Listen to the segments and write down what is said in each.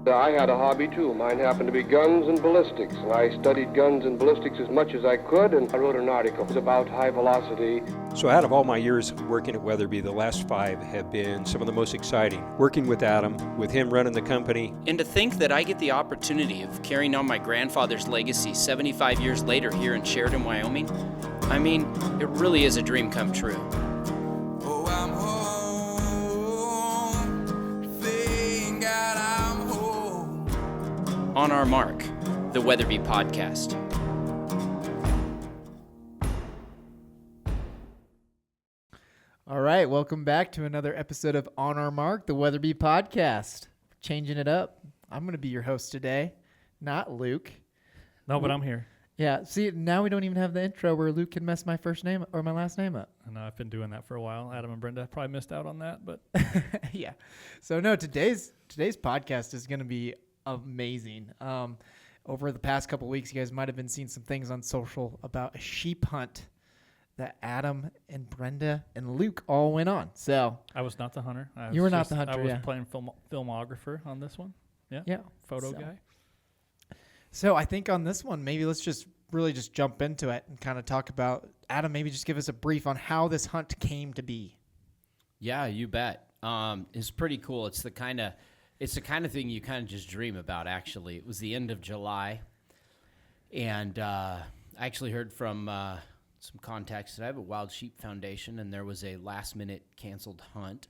I had a hobby too. Mine happened to be guns and ballistics, and I studied guns and ballistics as much as I could, and I wrote an article about high velocity. So out of all my years working at Weatherby, the last 5 have been some of the most exciting. Working with Adam, with him running the company. And to think that I get the opportunity of carrying on my grandfather's legacy 75 years later here in Sheridan, Wyoming, I mean, it really is a dream come true. Oh, I'm home. Thank God I'm home. On Our Mark, the Weatherby Podcast. All right, welcome back to another episode of On Our Mark, the Weatherby Podcast. Changing it up. I'm going to be your host today, not Luke. No, but I'm here. Yeah, see, now we don't even have the intro where Luke can mess my first name or my last name up. I know I've been doing that for a while. Adam and Brenda probably missed out on that, but Yeah. So no, today's podcast is going to be amazing. Over the past couple weeks, you guys might have been seeing some things on social about a sheep hunt that Adam and Brenda and Luke all went on. So I was not the hunter. You were not the hunter, I was yeah. playing filmographer on this one. yeah, Photo so. guy. So I think on this one, maybe let's just really just jump into it and kind of talk about, Adam, maybe just give us a brief on how this hunt came to be. Yeah, you bet. It's pretty cool. It's the kind of thing you kind of just dream about, actually. It was the end of July, and I actually heard from some contacts that I have at Wild Sheep Foundation, and there was a last-minute canceled hunt,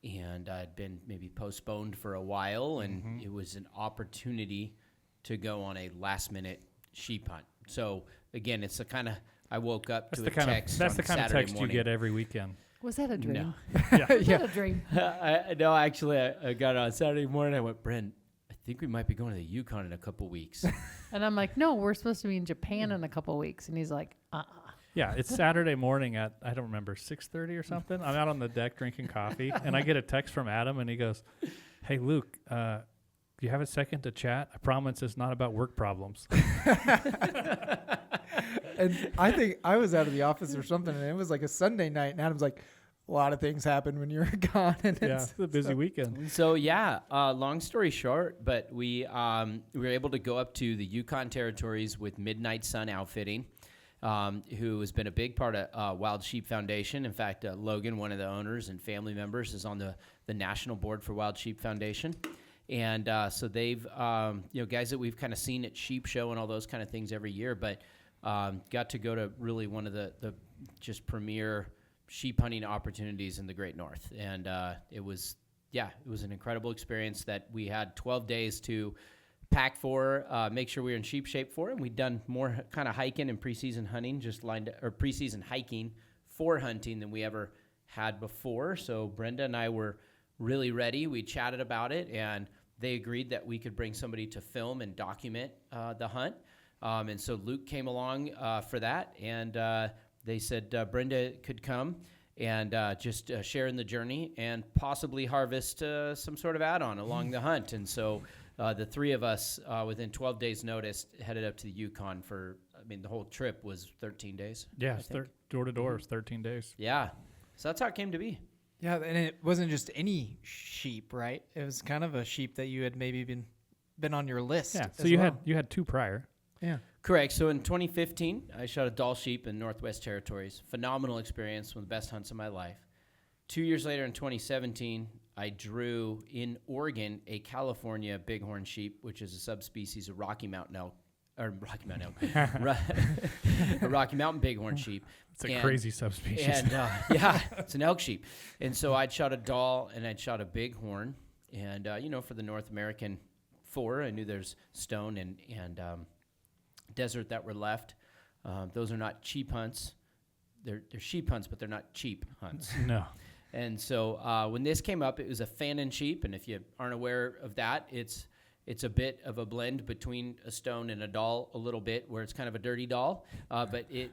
and had been maybe postponed for a while, and it was an opportunity to go on a last-minute sheep hunt. So, again, it's the kind of, I woke up to a text That's on the kind of Saturday text morning. you get every weekend. Was that a dream? No. Yeah. Was that a dream? No, actually, I got it on Saturday morning. I went, Brent, I think we might be going to the Yukon in a couple weeks. And I'm like, no, we're supposed to be in Japan in a couple weeks. And he's like, Yeah, it's Saturday morning at, I don't remember, 6:30 or something. I'm out on the deck drinking coffee, and I get a text from Adam, and he goes, hey, Luke, do you have a second to chat? I promise it's not about work problems. And I think I was out of the office or something, and it was like a Sunday night, and Adam's like, a lot of things happen when you're gone. And Yeah, it's a busy weekend. So, yeah, long story short, but we were able to go up to the Yukon territories with Midnight Sun Outfitting, who has been a big part of Wild Sheep Foundation. In fact, Logan, one of the owners and family members, is on the national board for Wild Sheep Foundation. And so they've, guys that we've kind of seen at Sheep Show and all those kind of things every year, but got to go to really one of the just premier sheep hunting opportunities in the Great North. And it was an incredible experience that we had 12 days to pack for, make sure we were in sheep shape for, and we'd done more kind of hiking and preseason hunting, preseason hiking for hunting than we ever had before. So Brenda and I were really ready. We chatted about it, and they agreed that we could bring somebody to film and document the hunt. And so Luke came along for that, and they said Brenda could come and just share in the journey and possibly harvest some sort of add-on along the hunt. And so the three of us, within 12 days' notice, headed up to the Yukon for, the whole trip was 13 days. Yeah, door to door, it's 13 days. Yeah. So that's how it came to be. yeah, and it wasn't just any sheep, right? It was kind of a sheep that you had maybe been on your list. Yeah, so as you well. had 2 prior. Yeah. Correct. So in 2015, I shot a Doll sheep in Northwest Territories. Phenomenal experience, one of the best hunts of my life. 2 years later, in 2017, I drew in Oregon a California bighorn sheep, which is a subspecies of Rocky Mountain elk, a Rocky Mountain bighorn sheep. It's a crazy subspecies. And yeah, it's an elk sheep. And so I'd shot a Doll and I'd shot a bighorn. And for the North American 4, I knew there's stone and desert that were left. Those are not cheap hunts. They're sheep hunts, but they're not cheap hunts. No. And so when this came up, it was a Fannin sheep, and if you aren't aware of that, it's a bit of a blend between a stone and a Doll, a little bit, where it's kind of a dirty Doll. But it,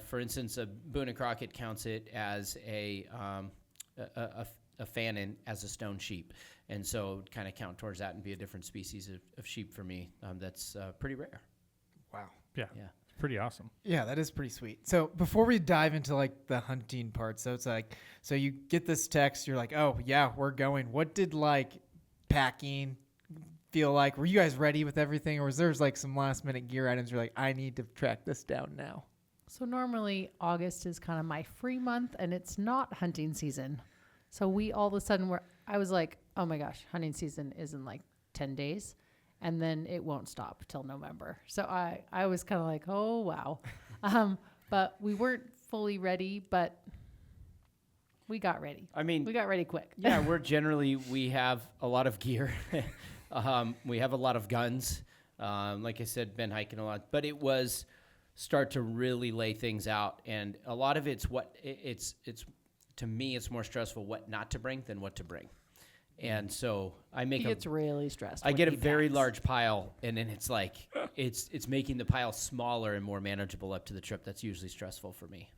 for instance, Boone and Crockett counts it as a Fannin as a stone sheep, and so kind of count towards that and be a different species of sheep for me. That's pretty rare. Wow. Yeah. Yeah. It's pretty awesome. Yeah, that is pretty sweet. So before we dive into like the hunting part, so it's like, so you get this text, you're like, oh yeah, we're going. What did like packing, feel like? Were you guys ready with everything, or was there like some last minute gear items you're like, I need to track this down now? So normally August is kind of my free month, and it's not hunting season. So we all of a sudden I was like, oh my gosh, hunting season is in like 10 days, and then it won't stop till November. So I was kind of like, oh wow. But we weren't fully ready, but we got ready. I mean, we got ready quick. yeah, we have a lot of gear. We have a lot of guns. Like I said, been hiking a lot, but it was start to really lay things out. And a lot of it's to me, it's more stressful what not to bring than what to bring. And so I make He gets really stressed. I when get a he very packs. large pile, and then it's like, it's making the pile smaller and more manageable up to the trip. That's usually stressful for me.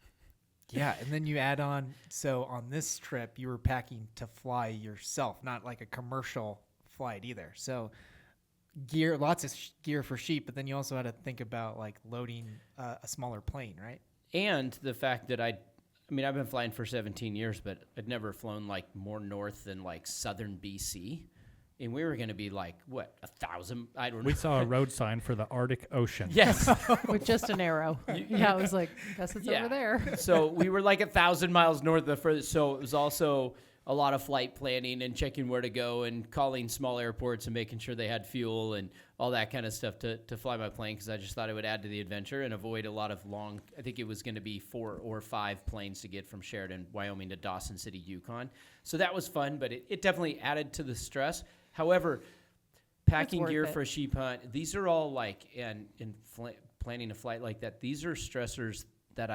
Yeah, and then you add on, so on this trip, you were packing to fly yourself, not like a commercial flight either. So gear, lots of gear for sheep, but then you also had to think about like loading a smaller plane, right? And the fact that I've been flying for 17 years, but I'd never flown like more north than like southern BC. And we were going to be like, what, 1,000? I don't know. We saw a road sign for the Arctic Ocean. Yes. with just an arrow. Yeah, I was like, guess it's over there. So we were like 1,000 miles north of the furthest. So it was also a lot of flight planning and checking where to go and calling small airports and making sure they had fuel and all that kind of stuff to fly my plane, because I just thought it would add to the adventure and avoid a lot of long. I think it was going to be 4 or 5 planes to get from Sheridan, Wyoming to Dawson City, Yukon. So that was fun, but it definitely added to the stress. However, packing worth gear it. for a sheep hunt, these are all like, and planning a flight like that, these are stressors that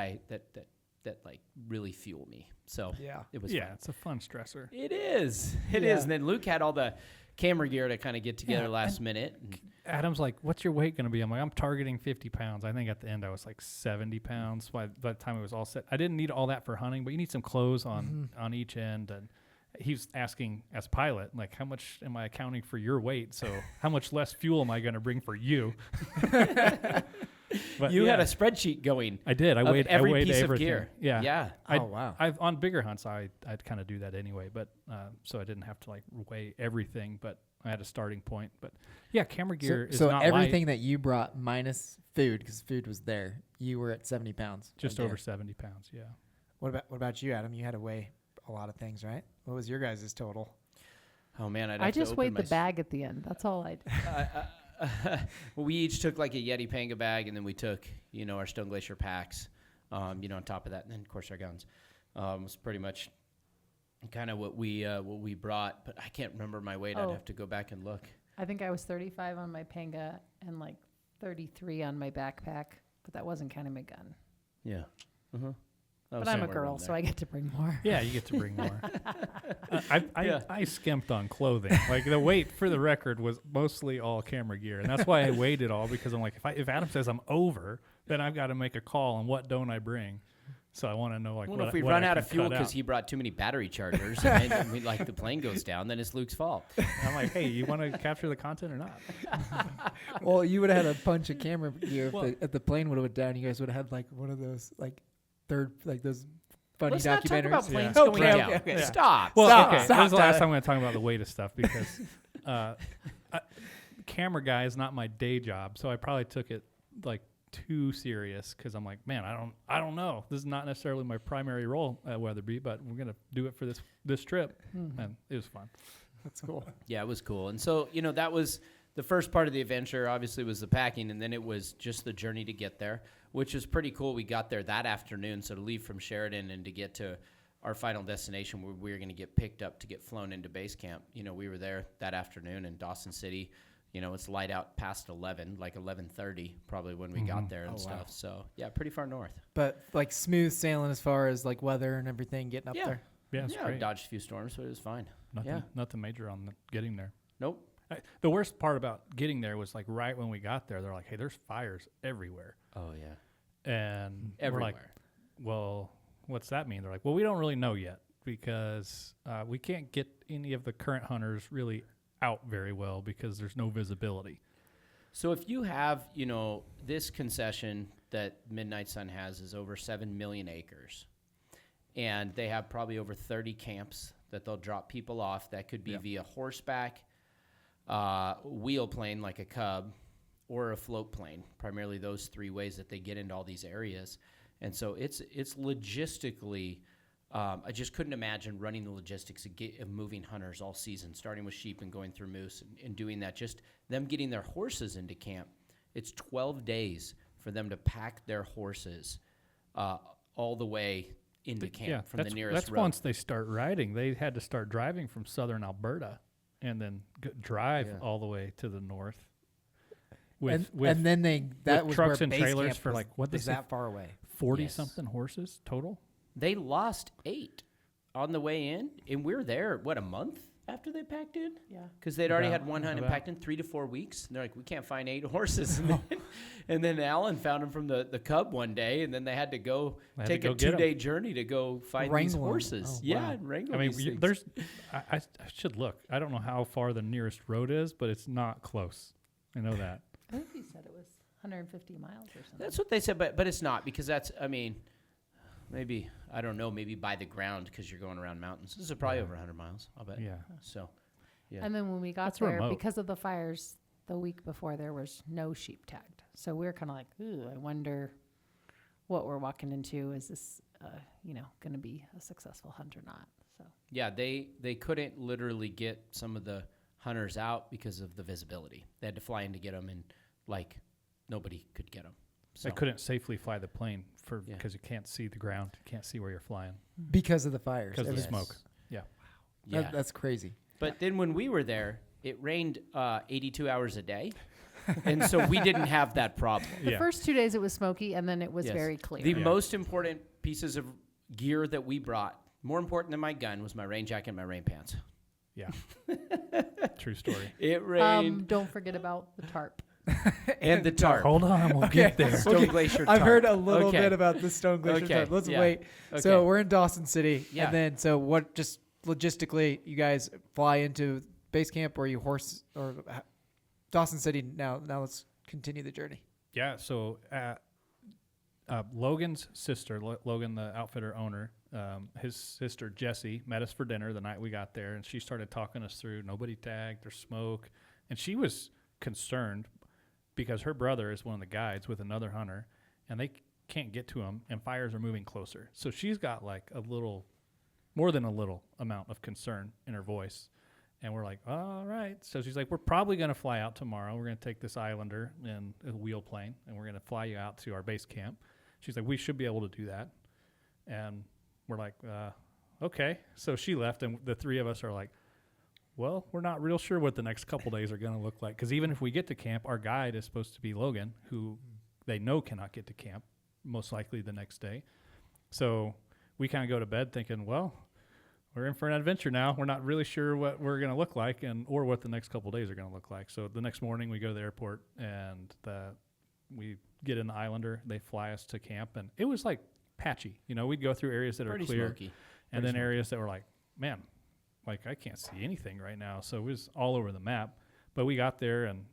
like really fuel me. So Yeah. it was Yeah, fun. it's a fun stressor. It is. It Yeah. is. And then Luke had all the camera gear to kind of get together Yeah, last minute. And Adam's like, what's your weight going to be? I'm like, I'm targeting 50 pounds. I think at the end I was like 70 pounds by the time it was all set. I didn't need all that for hunting, but you need some clothes on each end. And he was asking as pilot, like, how much am I accounting for your weight? So how much less fuel am I going to bring for you? But you yeah, had a spreadsheet going. I did. I of weighed every I weighed piece of everything. gear. Yeah. Yeah. Oh, wow. I've on bigger hunts, I'd kind of do that anyway, but so I didn't have to like weigh everything, but I had a starting point. But yeah, camera gear is So not everything light, that you brought minus food, because food was there, you were at 70 pounds. just right over there. 70 pounds. Yeah. What about you, Adam? You had to weigh a lot of things, right? What was your guys' total? Oh, man. I just weighed the bag at the end. That's all I did. Well, we each took like a Yeti Panga bag, and then we took, our Stone Glacier packs, on top of that. And then, of course, our guns. Was pretty much kind of what we brought. But I can't remember my weight. I'd Oh. have to go back and look. I think I was 35 on my Panga and like 33 on my backpack, but that wasn't counting my gun. Yeah. Uh-huh. But I'm a girl, so I get to bring more. Yeah, you get to bring more. Yeah. I skimped on clothing. Like the weight, for the record, was mostly all camera gear, and that's why I weighed it all, because I'm like, if Adam says I'm over, then I've got to make a call on what don't I bring. So I want to know like Well, what if we what run I out can of fuel cut because out. he brought too many battery chargers and the plane goes down, then it's Luke's fault. I'm like, hey, you want to capture the content or not? Well, you would have had a bunch of camera gear if the plane would have went down. You guys would have had like one of those those funny Let's not talk documentaries. about planes Yeah. going Okay, down. okay, okay. Stop. Well, Stop, okay, stop, this is the last Tyler. time I'm going to talk about the weight of stuff, because camera guy is not my day job, so I probably took it like too serious, because I'm like, man, I don't know. This is not necessarily my primary role at Weatherby, but we're gonna do it for this trip, and it was fun. That's cool. Yeah, it was cool. And so, that was the first part of the adventure, obviously, was the packing, and then it was just the journey to get there, which was pretty cool. We got there that afternoon, so to leave from Sheridan and to get to our final destination where we were going to get picked up to get flown into base camp. We were there that afternoon in Dawson City. It's light out past 11, like 11:30 probably when we got there and stuff. wow. So, yeah, pretty far north. But like smooth sailing as far as like weather and everything getting up Yeah. there. Yeah, it's Yeah, great. dodged a few storms, but it was fine. Nothing major on getting there. Nope. The worst part about getting there was like right when we got there, they're like, hey, there's fires everywhere. Oh, yeah. And Everywhere. we're like, well, what's that mean? They're like, well, we don't really know yet, because we can't get any of the current hunters really out very well because there's no visibility. So if you have, this concession that Midnight Sun has is over 7 million acres, and they have probably over 30 camps that they'll drop people off. That could be via horseback, wheel plane like a Cub, or a float plane. Primarily those three ways that they get into all these areas. And so it's logistically, I just couldn't imagine running the logistics of moving hunters all season, starting with sheep and going through moose and doing that. Just them getting their horses into camp. It's 12 days for them to pack their horses all the way into camp from the nearest that's road. Once they start riding, they had to start driving from southern Alberta and then drive all the way to the north. And then that was trucks where and base trailers camp for was, like what they was say that far away. 40 Yes. something horses total. They lost 8 on the way in, and we're there, a month after they packed in? Yeah. Because they'd already About- had one hunt and about. packed in 3 to 4 weeks. And they're like, we can't find 8 horses. And then Alan found them from the Cub one day, and then they had to go take a 2-day journey to go find these Wrangle 'em. horses. Oh, yeah, wow. and wrangle I mean, these things. there's. I should look. I don't know how far the nearest road is, but it's not close. I know that. I think he said it was 150 miles or something. That's what they said, but it's not, because that's, I mean, maybe, I don't know, maybe by the ground because you're going around mountains. This is probably over 100 miles, I'll bet. Yeah. So, yeah. And then when we got That's there, remote. because of the fires the week before, there was no sheep tagged. So we were kind of like, ooh, I wonder what we're walking into. Is this, going to be a successful hunt or not? So Yeah, they couldn't literally get some of the hunters out because of the visibility. They had to fly in to get them, and like nobody could get them. So I couldn't safely fly the plane Yeah. because you can't see the ground. You can't see where you're flying Because of the fires. because of the Yes. smoke. Yeah. Yeah, That's crazy. but then when we were there, it rained 82 hours a day, and so we didn't have that problem. the Yeah. first 2 days it was smoky, and then it was Yes. very clear. The Yeah. most important pieces of gear that we brought, more important than my gun, was my rain jacket and my rain pants. Yeah. True story. It rained Don't forget about the tarp. and the tarp. Hold on, we'll get there. Stone Glacier I've tarp. heard a little Okay. bit about the Stone Glacier Okay, tarp. Let's yeah. wait. Okay. So we're in Dawson City, Yeah. and then so what? Just logistically, you guys fly into base camp, or you horse or Dawson City. Now let's continue the journey. Yeah. So Logan's sister, Logan, the outfitter owner, his sister Jessie met us for dinner the night we got there, and she started talking us through nobody tagged, there's smoke, and she was concerned because her brother is one of the guides with another hunter, and they can't get to him, and fires are moving closer. So she's got like a little, more than a little amount of concern in her voice. And we're like, all right. So she's like, we're probably going to fly out tomorrow. We're going to take this Islander in a wheel plane, and we're going to fly you out to our base camp. She's like, we should be able to do that. And we're like, okay. So she left, and the three of us are like, well, we're not real sure what the next couple days are going to look like. Because even if we get to camp, our guide is supposed to be Logan, who they know cannot get to camp, most likely the next day. So we kind of go to bed thinking, well, we're in for an adventure now. We're not really sure what we're going to look like or what the next couple of days are going to look like. So the next morning we go to the airport, and we get in the Islander. They fly us to camp, and it was like patchy. We'd go through areas that Pretty are clear, smoky. and then areas that were like, man, like I can't see anything right now. So it was all over the map. But we got there, and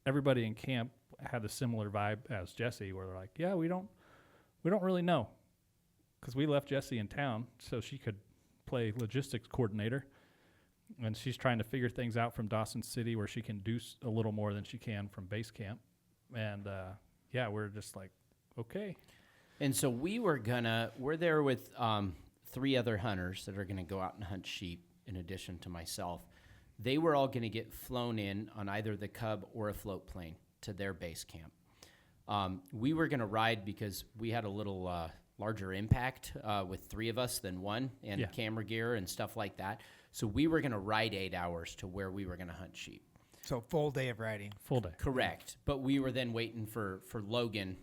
everybody in camp had a similar vibe as Jessie, where they're like, yeah, we don't really know, because we left Jessie in town so she could play logistics coordinator, and she's trying to figure things out from Dawson City, where she can do a little more than she can from base camp. And we're just like, okay. And so we're there with 3 other hunters that are going to go out and hunt sheep in addition to myself. They were all going to get flown in on either the Cub or a float plane to their base camp. We were going to ride because we had a little larger impact with 3 of us than one, and camera gear and stuff like that. So we were going to ride 8 hours to where we were going to hunt sheep. So full day of riding. Full day. Correct. But we were then waiting for Logan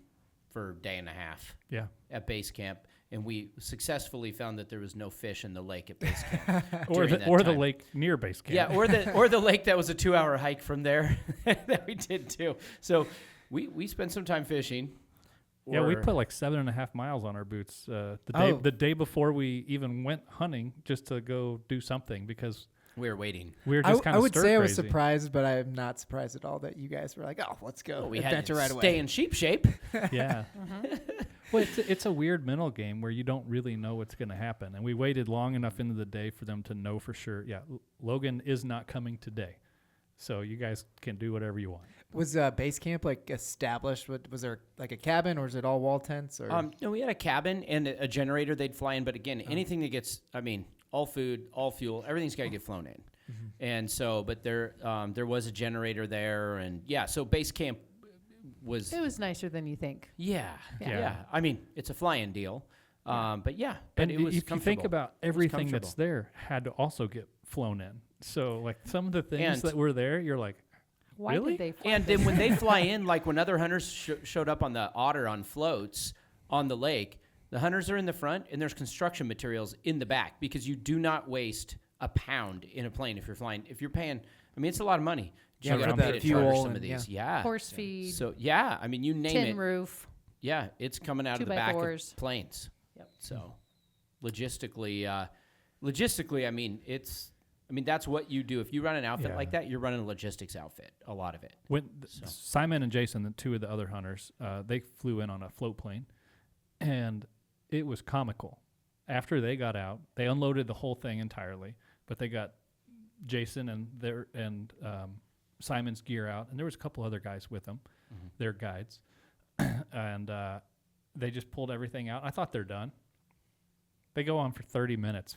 for a day and a half Yeah. at base camp, and we successfully found that there was no fish in the lake at base camp. Or during the that time. lake near base camp. Yeah, or the lake that was a 2-hour hike from there that we did too. So we spent some time fishing. Yeah, we or- put like 7.5 miles on our boots the day before we even went hunting, just to go do something, because we were waiting. we were just kind of I would say I was crazy. surprised, but I'm not surprised at all that you guys were like, oh, let's go. Well, we had Adventure to right stay away. in sheep shape. Yeah. Well, it's a weird mental game where you don't really know what's going to happen. And we waited long enough into the day for them to know for sure, Logan is not coming today. So you guys can do whatever you want. Was base camp like established? Was there like a cabin, or is it all wall tents? Or No, we had a cabin and a generator they'd fly in. But again, anything that gets, all food, all fuel, everything's got to get flown in. And so, but there was a generator there, and so base camp was. It was nicer than you think. Yeah. Yeah. It's a fly-in deal. But And it was if you think about everything that's comfortable. there had to also get flown in. So like some of the things And- that were there, you're like, Why really? did they fly And this? then when they fly in, like when other hunters showed up on the Otter on floats on the lake, the hunters are in the front and there's construction materials in the back because you do not waste a pound in a plane if you're flying. If you're paying, it's a lot of money. Yeah, You got for to pay the to charter fuel some of and- these. Yeah. Horse feed, So, you name tin it. roof. Yeah, it's coming out of the back 2x4s. of planes. Yep. So, logistically, that's what you do. If you run an outfit Yeah. like that, you're running a logistics outfit, a lot of it. When Simon and Jason, the two of the other hunters, they flew in on a float plane, and it was comical. After they got out, they unloaded the whole thing entirely, but they got Jason and Simon's gear out, and there was a couple other guys with them, their guides, and they just pulled everything out. I thought they're done. They go on for 30 minutes.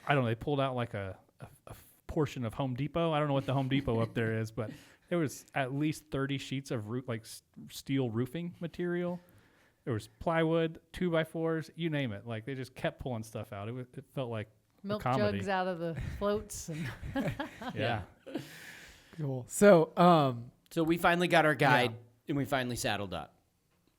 I don't know. They pulled out like a portion of Home Depot. I don't know what the Home Depot up there is, but there was at least 30 sheets of steel roofing material. There was plywood, 2x4s, you name it. Like they just kept pulling stuff out. It felt like Milk a comedy. jugs out of the floats. And Yeah. cool. So So we finally got our guide and we finally saddled up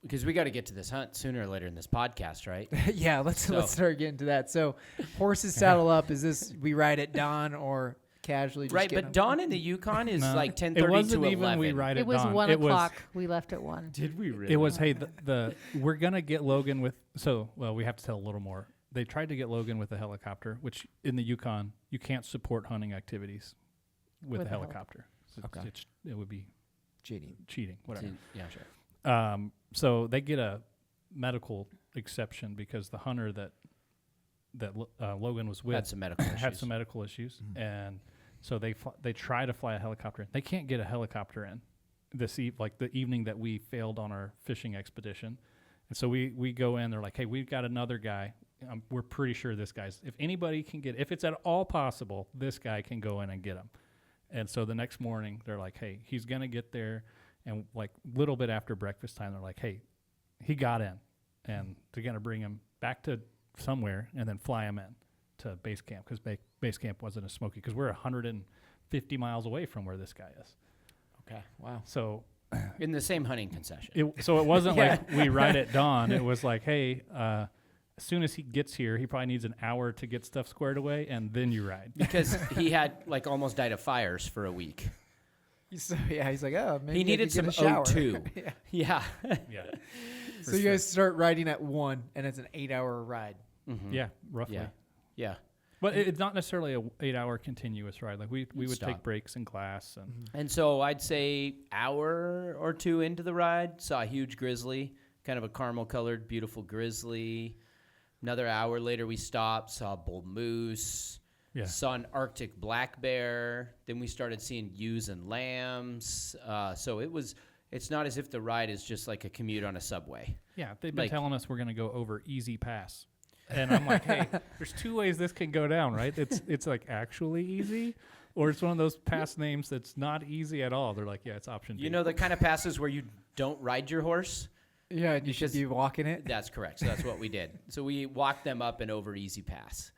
because we got to get to this hunt sooner or later in this podcast, right? yeah, let's start getting to that. So horses saddle up. Is this we ride at dawn or casually? Just Right, get but them? dawn in the Yukon is No, like 10:30 it wasn't to even 11. we ride at it was dawn. 1 It was- o'clock. We left at 1. Did we really? It was, hey, we're going to get Logan with, we have to tell a little more. They tried to get Logan with a helicopter, which in the Yukon, you can't support hunting activities with a With a helicopter. So Okay. it would be cheating, whatever. Yeah, sure. So they get a medical exception because the hunter that Logan was with Had some medical issues. had some medical issues, and so they try to fly a helicopter in. They can't get a helicopter in the evening that we failed on our fishing expedition, and so we go in. They're like, hey, we've got another guy. We're pretty sure this guy's. If anybody can get, if it's at all possible, this guy can go in and get him. And so the next morning, they're like, hey, he's gonna get there, and like a little bit after breakfast time, they're like, hey, he got in, and they're gonna bring him back to somewhere and then fly him in to base camp because base camp wasn't as smoky because we're 150 miles away from where this guy is. Okay. Wow. So In the same hunting concession. it wasn't like we ride at dawn. It was like, hey, as soon as he gets here, he probably needs an hour to get stuff squared away, and then you ride. Because he had like almost died of fires for a week. He's like, oh, maybe He I needed could some get a shower. O2. yeah. Yeah. Yeah, So you guys start riding at 1, and it's an 8-hour ride. yeah, roughly. Yeah. Yeah. But it's not necessarily a 8-hour continuous ride. Like we would Stop. take breaks in class, and And so I'd say hour or two into the ride, saw a huge grizzly, kind of a caramel colored, beautiful grizzly. Another hour later, we stopped, saw a bull moose, yeah, saw an Arctic black bear. Then we started seeing ewes and lambs. So it's not as if the ride is just like a commute on a subway. yeah. They've been Like- telling us we're gonna go over Easy Pass, and I'm like, hey, there's 2 ways this can go down, right? It's like actually easy, or it's one of those pass names that's not easy at all. They're like, yeah, it's option B. You know the kind of passes where you don't ride your horse? Yeah, and you should Because- be walking it. That's correct. So that's what we did. So we walked them up and over Easy Pass.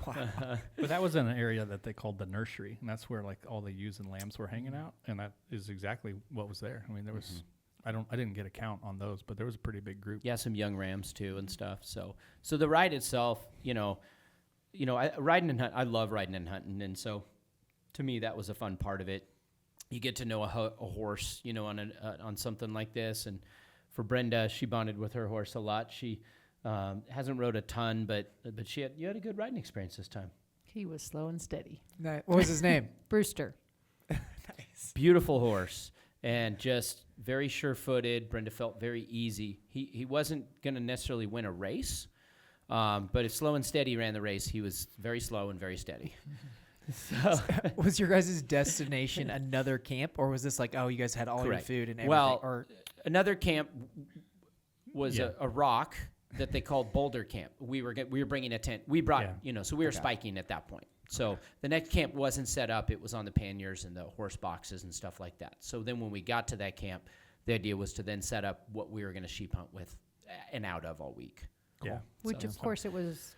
But that was in an area that they called the nursery, and that's where like all the ewes and lambs were hanging out, and that is exactly what was there. I mean, there was, I didn't get a count on those, but there was a pretty big group. Yeah, some young rams too and stuff. So the ride itself, riding and hunt. I love riding and hunting, and so to me that was a fun part of it. You get to know a horse, on something like this. And for Brenda, she bonded with her horse a lot. She hasn't rode a ton, but you had a good riding experience this time. He was slow and steady. Nice. What was his name? Brewster. Beautiful horse and just very sure-footed. Brenda felt very easy. He wasn't going to necessarily win a race, but if slow and steady ran the race, he was very slow and very steady. Was your guys' destination another camp, or was this like, oh, you guys had all Correct. your food and everything? Well, or another camp was Yeah. a rock that they called Boulder Camp. We were bringing a tent. We brought, so we were spiking at that point. So the next camp wasn't set up. It was on the panniers and the horse boxes and stuff like that. So then when we got to that camp, the idea was to then set up what we were going to sheep hunt with and out of all week. Yeah. Which, of course, it was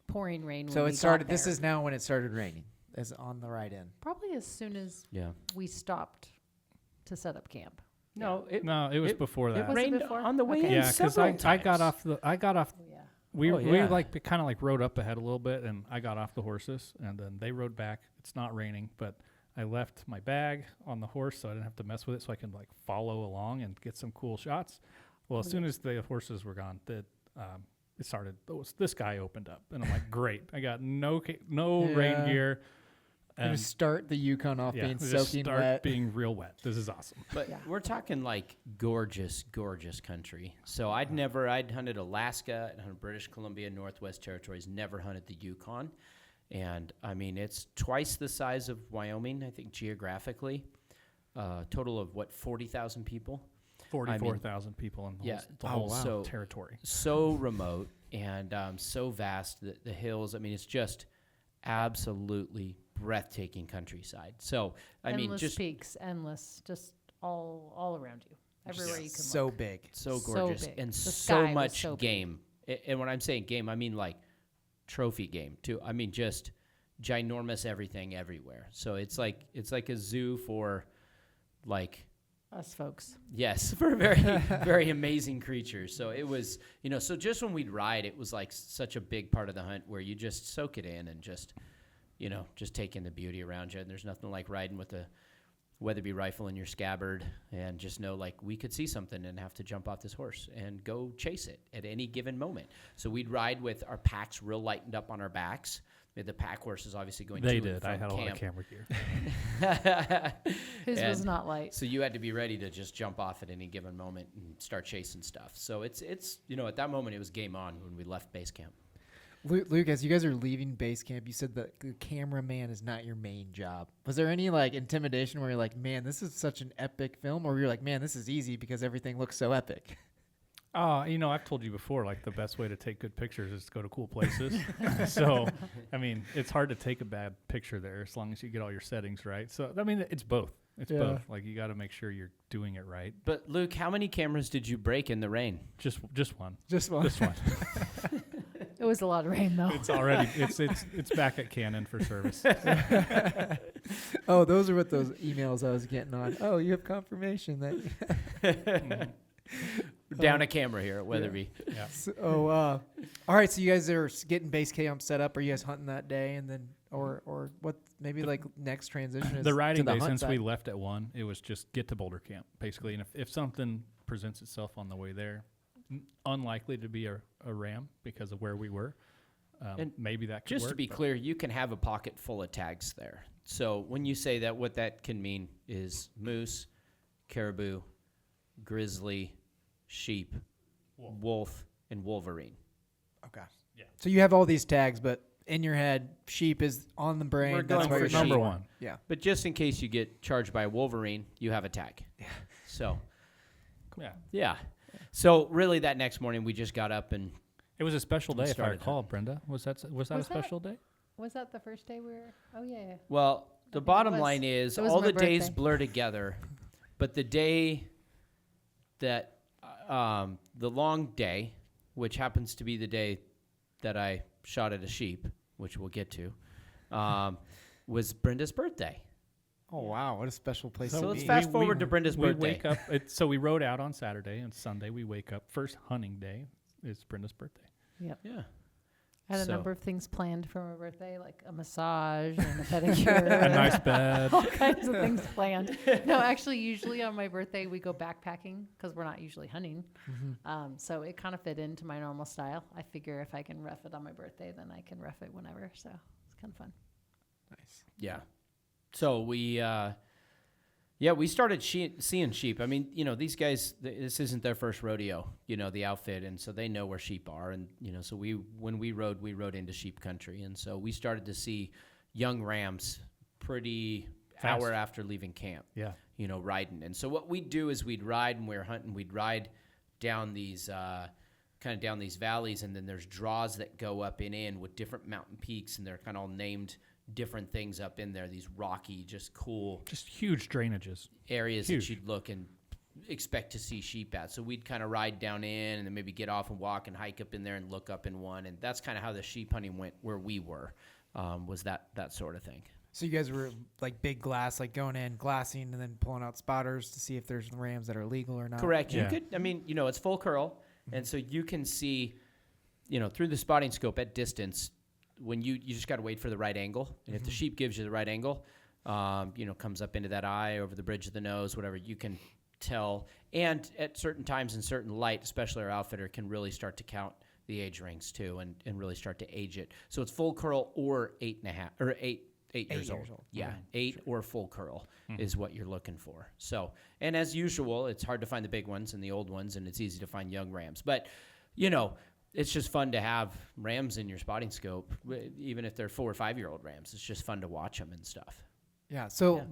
pouring rain. so when it we started. got This there. is now when it started raining, as on the right end. Probably as soon as Yeah. we stopped to set up camp. No, it was before that. Was it rained before? on the way Okay. in Yeah, because several I got times. off. Oh, yeah. We Oh, yeah. like kind of like rode up ahead a little bit, and I got off the horses, and then they rode back. It's not raining, but I left my bag on the horse, so I didn't have to mess with it, so I can like follow along and get some cool shots. Well, as soon as the horses were gone, it started. The sky opened up, and I'm like, great! I got no rain Yeah. gear. And And start the Yukon off being just soaking start wet. being real wet. This is awesome. But Yeah. we're talking like gorgeous, gorgeous country. So I'd hunted Alaska, I'd hunted British Columbia, Northwest Territories, never hunted the Yukon. And I mean, it's twice the size of Wyoming, I think, geographically. Total of 40,000 people? 44,000 people in Yeah. the whole So- territory. So remote and so vast, the hills. I mean, it's just absolutely breathtaking countryside. So, I mean, Endless just peaks, endless, just all around you, everywhere you can so look. big. so So gorgeous big. and The so sky was much so big. game. And when I'm saying game, I mean like trophy game too. I mean just ginormous everything everywhere. So it's like a zoo for like Us folks. yes, for very very amazing creatures. So it was, so just when we'd ride, it was like such a big part of the hunt where you just soak it in and just take in the beauty around you. And there's nothing like riding with a Weatherby rifle in your scabbard and just know like we could see something and have to jump off this horse and go chase it at any given moment. So we'd ride with our packs real lightened up on our backs. We had the pack horses obviously going They to and did. I from had a lot of camp. camera gear. His was And not light. So you had to be ready to just jump off at any given moment and start chasing stuff. So it's at that moment it was game on when we left base camp. Luke, as you guys are leaving base camp, you said that the cameraman is not your main job. Was there any like intimidation where you're like, man, this is such an epic film, or you're like, man, this is easy because everything looks so epic? I've told you before, like the best way to take good pictures is to go to cool places. So, I mean, it's hard to take a bad picture there as long as you get all your settings right. So, I mean, it's both. It's both. Like you got to make sure you're doing it right. But Luke, how many cameras did you break in the rain? Just one. Just one. Just one. It was a lot of rain, though. It's already it's back at Canon for service. Oh, those are what those emails I was getting on. Oh, you have confirmation that. Down a camera here at Weatherby. Yeah. All right. So you guys are getting base camp set up. Are you guys hunting that day, and then or what? Maybe like next transition is The riding to the day, hunt since we side? left at 1, it was just get to Boulder Camp, basically. And if something presents itself on the way there, unlikely to be a ram because of where we were. And Maybe that could Just work, to be but clear, you can have a pocket full of tags there. So when you say that, what that can mean is moose, caribou, grizzly, sheep, wolf, and wolverine. Okay. Yeah. So you have all these tags, but in your head, sheep is on the brain. We're That's going why for you're sheep. number sheep. one. Yeah. But just in case you get charged by a wolverine, you have a tag. Yeah. So, Yeah. yeah. So really that next morning we just got up and It was a special day, if I started recall, Brenda. Was that a Was that- special day? Was that the first day we were? Oh, yeah. well, the think it bottom was. line is It was all my the days birthday. blur together, but the day that the long day, which happens to be the day that I shot at a sheep, which we'll get to, was Brenda's birthday. Oh wow, what a special place So to let's be. fast forward to Brenda's we birthday. wake up. So we rode out on Saturday, and Sunday we wake up. First hunting day is Brenda's birthday. Yep. Yeah. I had So- a number of things planned for my birthday, like a massage and a pedicure. A nice bed. All kinds of things planned. No, actually, usually on my birthday, we go backpacking because we're not usually hunting. So it kind of fit into my normal style. I figure if I can rough it on my birthday, then I can rough it whenever. So it's kind of fun. Nice. Yeah. So we started seeing sheep. I mean, these guys, this isn't their first rodeo, the outfit. And so they know where sheep are. And, so when we rode into sheep country. And so we started to see, young rams pretty Fast. hour after leaving camp. Yeah. You know, riding. And so what we'd do is we'd ride, and we were hunting. We'd ride down these kind of down these valleys, and then there's draws that go up and in with different mountain peaks, and they're kind of all named different things up in there. These rocky, just cool Just huge drainages. areas Huge. that you'd look and expect to see sheep at. So we'd kind of ride down in and then maybe get off and walk and hike up in there and look up in one. And that's kind of how the sheep hunting went where we were, was that sort of thing. So you guys were like big glass, like going in, glassing, and then pulling out spotters to see if there's rams that are legal or not. Correct. Yeah. You could, I mean, you know, it's full curl. And so you can see, you know, through the spotting scope at distance, when you just got to wait for the right angle. And if the sheep gives you the right angle, you know, comes up into that eye, over the bridge of the nose, whatever, you can tell. And at certain times in certain light, especially our outfitter can really start to count the age rings too and really start to age it. So it's full curl or 8.5 or 8 years old. Yeah, Okay, 8 or full curl is what you're looking for. So, and as usual, it's hard to find the big ones and the old ones, and it's easy to find young rams. But, you know, it's just fun to have rams in your spotting scope, even if they're 4 or 5 year old rams. It's just fun to watch them and stuff. Yeah. So,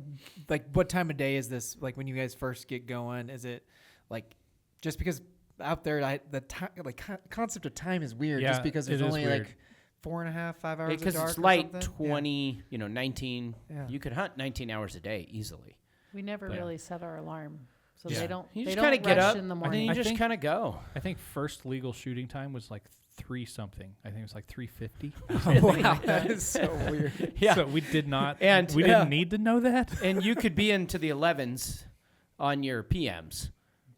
like, what time of day is this? Like, when you guys first get going, is it like just because out there, the time, like, concept of time is weird, Yeah, just because there's it is only weird. like 4.5, 5 hours of Because dark it's or light something? 20, you know, 19. Yeah. You could hunt 19 hours a day easily. We never But- really set our alarm, so Yeah. they don't. You they just don't kind of get rush up, in the and morning. then you I just think- kind of go. I think first legal shooting time was like 3 something. I think it was like 3:50. Wow, that is so weird. Yeah. So we did not, And, we yeah. didn't need to know that. And you could be into the 11s on your PMs.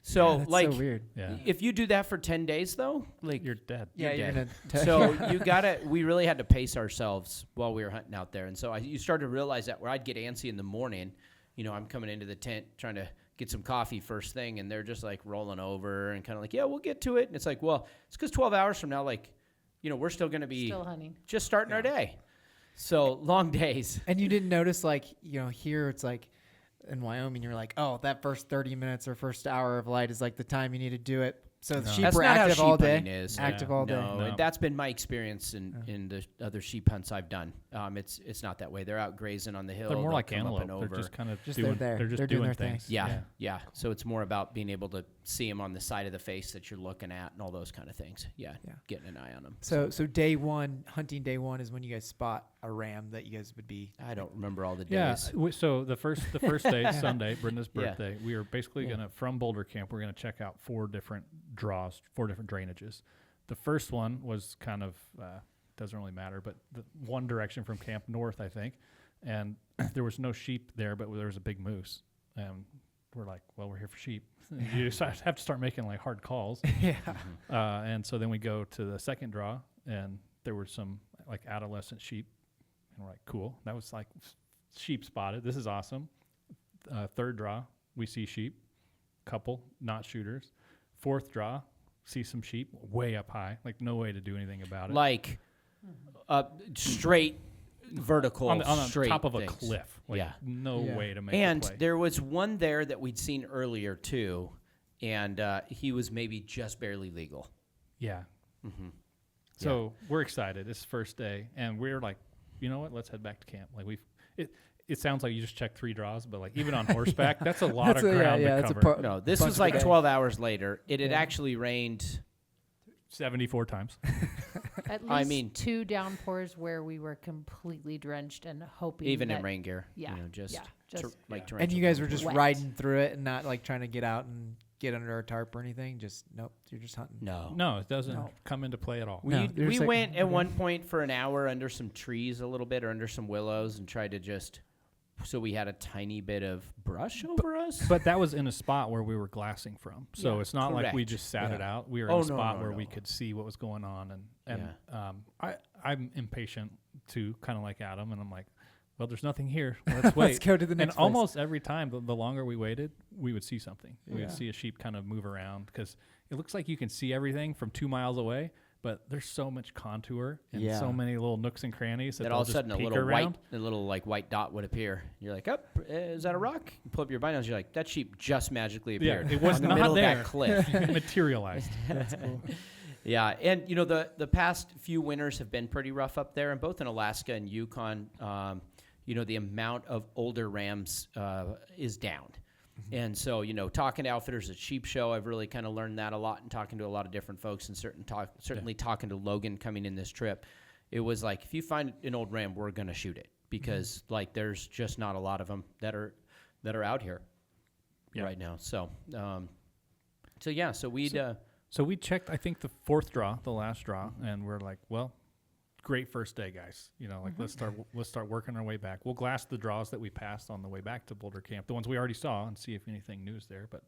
So, That's like, so weird. Yeah. if you do that for 10 days, though, like, You're dead. Yeah, you're you're dead. gonna. So you gotta. We really had to pace ourselves while we were hunting out there, and so you started to realize that where I'd get antsy in the morning. You know, I'm coming into the tent trying to get some coffee first thing, and they're just like rolling over and kind of like, yeah, we'll get to it. And it's like, well, it's because 12 hours from now, like, you know, we're still gonna be Still hunting. just starting our day. So long days. And you didn't notice, like, you know, here it's like in Wyoming, you're like, oh, that first 30 minutes or first hour of light is like the time you need to do it. So the sheep That's were not how active all sheep day. hunting is. Active Yeah. all day. No, No. and that's been my experience in the other sheep hunts I've done. It's not that way. They're out grazing on the hill. They're more They'll like come up antelope. and They're over. just kind of Just doing. they're there. They're just They're doing doing their things. Yeah, yeah. So it's more about being able to see them on the side of the face that you're looking at and all those kind of things. Yeah, Yeah. getting an eye on them. So day one, hunting day one, is when you guys spot a ram that you guys would be. I don't remember all the Yeah. days. So the first day, Sunday, Brenda's Yeah. birthday, we were basically Yeah. gonna from Boulder Camp. We're gonna check out 4 different draws, 4 different drainages. The first one was kind of doesn't really matter, but the one direction from camp north, I think, and there was no sheep there, but there was a big moose, and we're like, well, we're here for sheep. You just have to start making like hard calls. Yeah. And so then we go to the second draw, and there were some like adolescent sheep, and we're like, cool. That was like sheep spotted. This is awesome. Third draw, we see sheep, couple not shooters. Fourth draw, see some sheep way up high, like no way to do anything about it. Like straight vertical, on the straight top of a things. cliff. Like Yeah. no Yeah. way to make And a play. there was one there that we'd seen earlier too, and he was maybe just barely legal. Yeah. Mm-hmm. So we're excited. It's first day, and we're like, you know what? Let's head back to camp. Like it sounds like you just checked 3 draws, but like even on horseback, that's a lot of ground to cover. No, this bunch was of like days. 12 hours later. It had Yeah. actually rained. 74 times. At least I mean- 2 downpours where we were completely drenched and hoping. Even that, in rain gear. Yeah, You know, just, yeah, just- like Yeah. torrential And you guys were downpours. just Wet. riding through it and not like trying to get out and get under a tarp or anything. Just nope, you're just hunting. No. No, it doesn't No. come into play at all. We, No, they're we just like, went at okay. one point for an hour under some trees a little bit or under some willows and tried to just, so we had a tiny bit of brush over us. But that was in a spot where we were glassing from. So Yeah, it's not like we correct. just sat it Yeah. out. We were Oh, in a no, spot no, where we no. could see what was going on. And I'm impatient too, kind of like Adam. And I'm like, well, there's nothing here. Let's wait. Let's go to the And next place. almost every time, the longer we waited, we would see something. We Yeah. would see a sheep kind of move around because it looks like you can see everything from 2 miles away. But there's so much contour and Yeah. so many little nooks and crannies that That they'll all of a just sudden peek a little around. white dot would appear. You're like, oh, is that a rock? You pull up your binoculars. You're like, that sheep just magically appeared. Yeah, it was on the not middle there. of that cliff. It materialized. Yeah, and you know the past few winters have been pretty rough up there, and both in Alaska and Yukon, you know, the amount of older rams is down. And so, you know, talking to outfitters at Sheep Show, I've really kind of learned that a lot, and talking to a lot of different folks, and certainly talking to Logan coming in this trip, it was like, if you find an old ram, we're gonna shoot it, because like there's just not a lot of them that are out here right now. So, so we checked, I think, the fourth draw, the last draw, and we're like, well, great first day, guys. You know, like let's start working our way back. We'll glass the draws that we passed on the way back to Boulder Camp, the ones we already saw, and see if anything new is there. But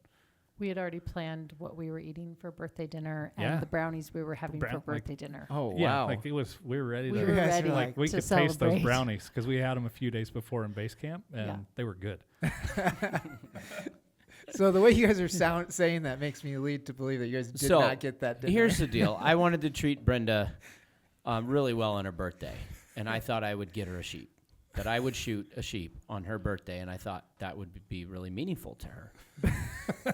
We had already planned what we were eating for birthday dinner and the brownies we were having for birthday dinner. Oh, yeah, wow. like we were ready We to, were ready like we to could taste those celebrate. brownies because we had them a few days before in base camp, and they were good. So the way you guys are saying that makes me lead to believe that you guys did not get that dinner. Here's the deal. I wanted to treat Brenda really well on her birthday, and I thought I would get her a sheep, that I would shoot a sheep on her birthday, and I thought that would be really meaningful to her.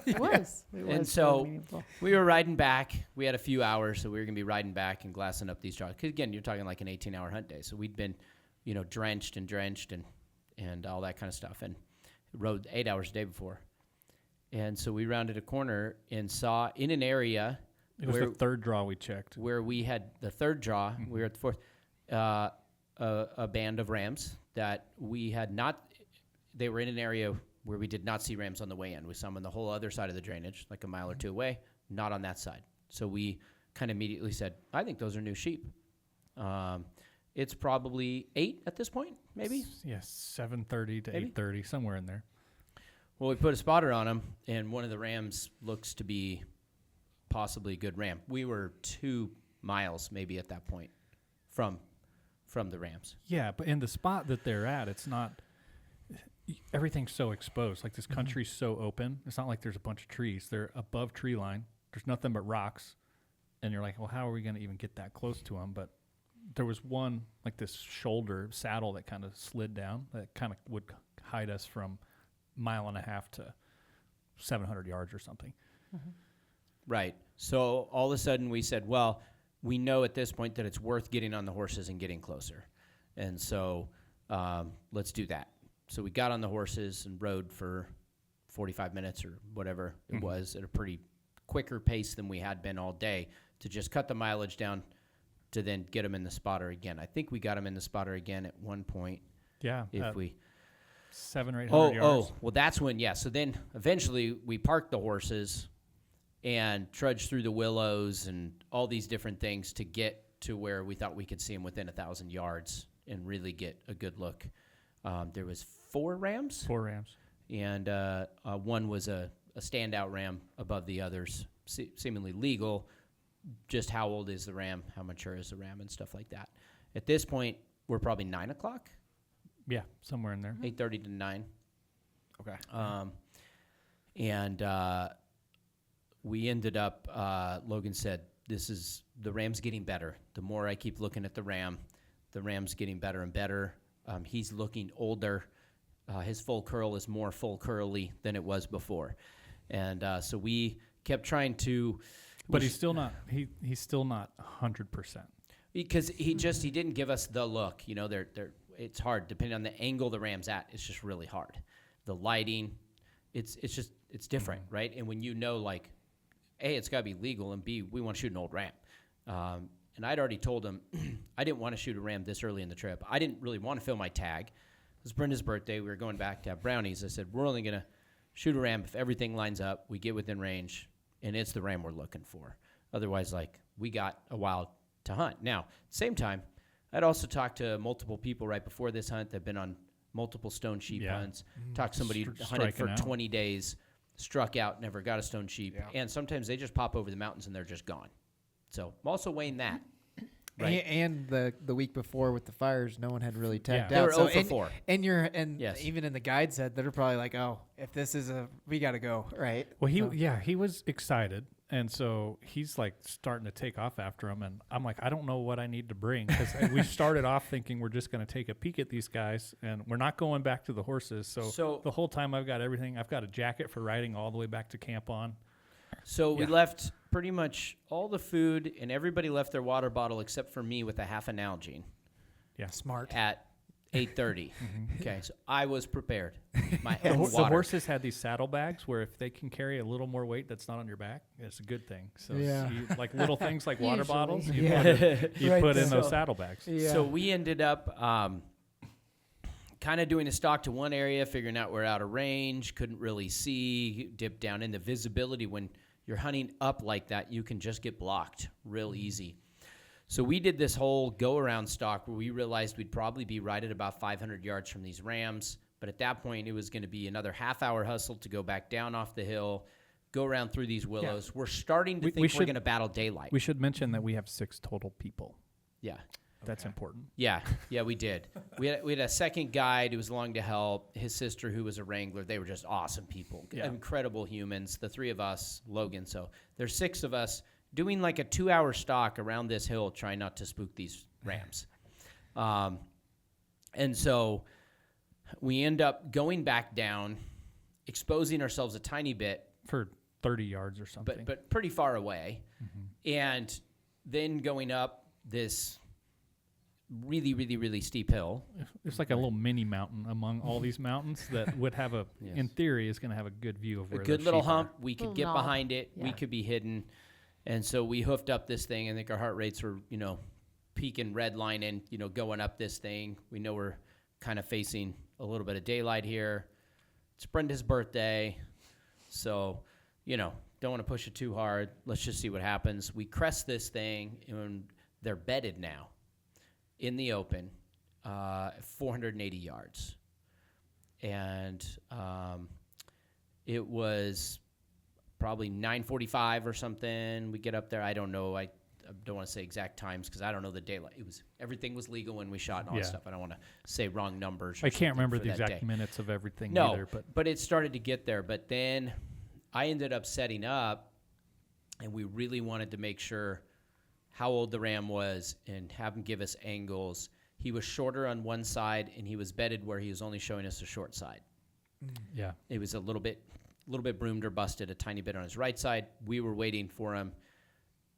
It was. It was And so really meaningful. we were riding back. We had a few hours, so we were going to be riding back and glassing up these draws. Because, again, you're talking like an 18-hour hunt day. So we'd been, you know, drenched and all that kind of stuff, and rode 8 hours a day before. And so we rounded a corner and saw in an area It was the third draw we checked. where we had the third draw, we were at the fourth, a band of rams that we had not, they were in an area where we did not see rams on the way in. We saw them on the whole other side of the drainage, like a mile or two away, not on that side. So we kind of immediately said, I think those are new sheep. It's probably 8 at this point, maybe? Yes, 7:30 to Maybe? 8:30, somewhere in there. Well, we put a spotter on them, and one of the rams looks to be possibly a good ram. We were 2 miles maybe at that point from the rams. Yeah, but in the spot that they're at, it's not, everything's so exposed. Like this country's so open. It's not like there's a bunch of trees. They're above tree line. There's nothing but rocks. And you're like, well, how are we going to even get that close to them? But there was one, like this shoulder saddle that kind of slid down that kind of would hide us from 1.5 miles to 700 yards or something. Right. So all of a sudden we said, well, we know at this point that it's worth getting on the horses and getting closer. And so let's do that. So we got on the horses and rode for 45 minutes or whatever it was at a pretty quicker pace than we had been all day to just cut the mileage down to then get them in the spotter again. I think we got them in the spotter again at one point. Yeah. If we 700 or 800 yards. well, that's when, so then eventually we parked the horses and trudged through the willows and all these different things to get to where we thought we could see them within 1,000 yards and really get a good look. There was 4 rams. 4 rams. And one was a standout ram above the others, seemingly legal. Just how old is the ram, how mature is the ram, and stuff like that. At this point, we're probably 9 o'clock. Yeah, somewhere in there. 8:30 to 9. Okay. And we ended up, Logan said, the ram's getting better. The more I keep looking at the ram's getting better and better. He's looking older. His full curl is more full curly than it was before. And so we kept trying to. But he's still not. He's still not 100%. Because he didn't give us the look. You know, it's hard depending on the angle the ram's at. It's just really hard. The lighting, it's different, right? And when you know, like, A, it's got to be legal, and B, we want to shoot an old ram. And I'd already told him I didn't want to shoot a ram this early in the trip. I didn't really want to fill my tag. It was Brenda's birthday. We were going back to have brownies. I said, we're only going to shoot a ram if everything lines up, we get within range, and it's the ram we're looking for. Otherwise, like, we got a while to hunt. Now, at the same time, I'd also talked to multiple people right before this hunt that have been on multiple stone sheep hunts. Talked to somebody who hunted for 20 days, struck out, never got a stone sheep. Yeah. And sometimes they just pop over the mountains and they're just gone. So I'm also weighing that. Right. And the week before with the fires, no one had really tagged They out. were 0 for 4. And even in the guide said they're probably like, oh, if this is we got to go, right? Well, he was excited, and so he's like starting to take off after him, and I'm like, I don't know what I need to bring because we started off thinking we're just going to take a peek at these guys, and we're not going back to the horses. So the whole time I've got everything. I've got a jacket for riding all the way back to camp on. So we left pretty much all the food, and everybody left their water bottle except for me with a half an Nalgene Smart. at 8:30. Okay, so I was prepared. My The, own the water. horses had these saddlebags where if they can carry a little more weight that's not on your back, it's a good thing. So you, like little things like water Usually. bottles, you Right put in there. those saddlebags. Yeah. So we ended up kind of doing a stalk to one area, figuring out we're out of range, couldn't really see, dip down in the visibility. When you're hunting up like that, you can just get blocked real easy. So we did this whole go-around stalk where we realized we'd probably be right at about 500 yards from these rams. But at that point, it was going to be another half-hour hustle to go back down off the hill, go around through these willows. We're starting to think we're going to battle daylight. We should mention that we have 6 total people. Yeah. That's important. Yeah, we did. We had a second guide who was along to help. His sister, who was a wrangler, they were just awesome people, incredible humans. The 3 of us, Logan. So there's 6 of us doing like a 2-hour stalk around this hill, trying not to spook these rams. And so we end up going back down, exposing ourselves a tiny bit, For 30 yards or something. but pretty far away, and then going up this really, really, really steep hill. It's like a little mini mountain among all these mountains that would have a, in theory, is going to have a good view of A where good the little sheep are. hump. We could Little get knob. behind it. We Yeah. could be hidden. And so we hoofed up this thing. I think our heart rates were, peaking, redlining, going up this thing. We know we're kind of facing a little bit of daylight here. It's Brenda's birthday. So, don't want to push it too hard. Let's just see what happens. We crest this thing, and they're bedded now in the open, 480 yards. And it was probably 9:45 or something. We get up there. I don't know. I don't want to say exact times because I don't know the daylight. Everything was legal when we shot and all that stuff. I don't want to say wrong numbers. Or I can't remember for the that exact day. minutes of everything No, either. but it started to get there. But then I ended up setting up, and we really wanted to make sure how old the ram was and have him give us angles. He was shorter on one side, and he was bedded where he was only showing us a short side. Yeah. It was a little bit broomed or busted, a tiny bit on his right side. We were waiting for him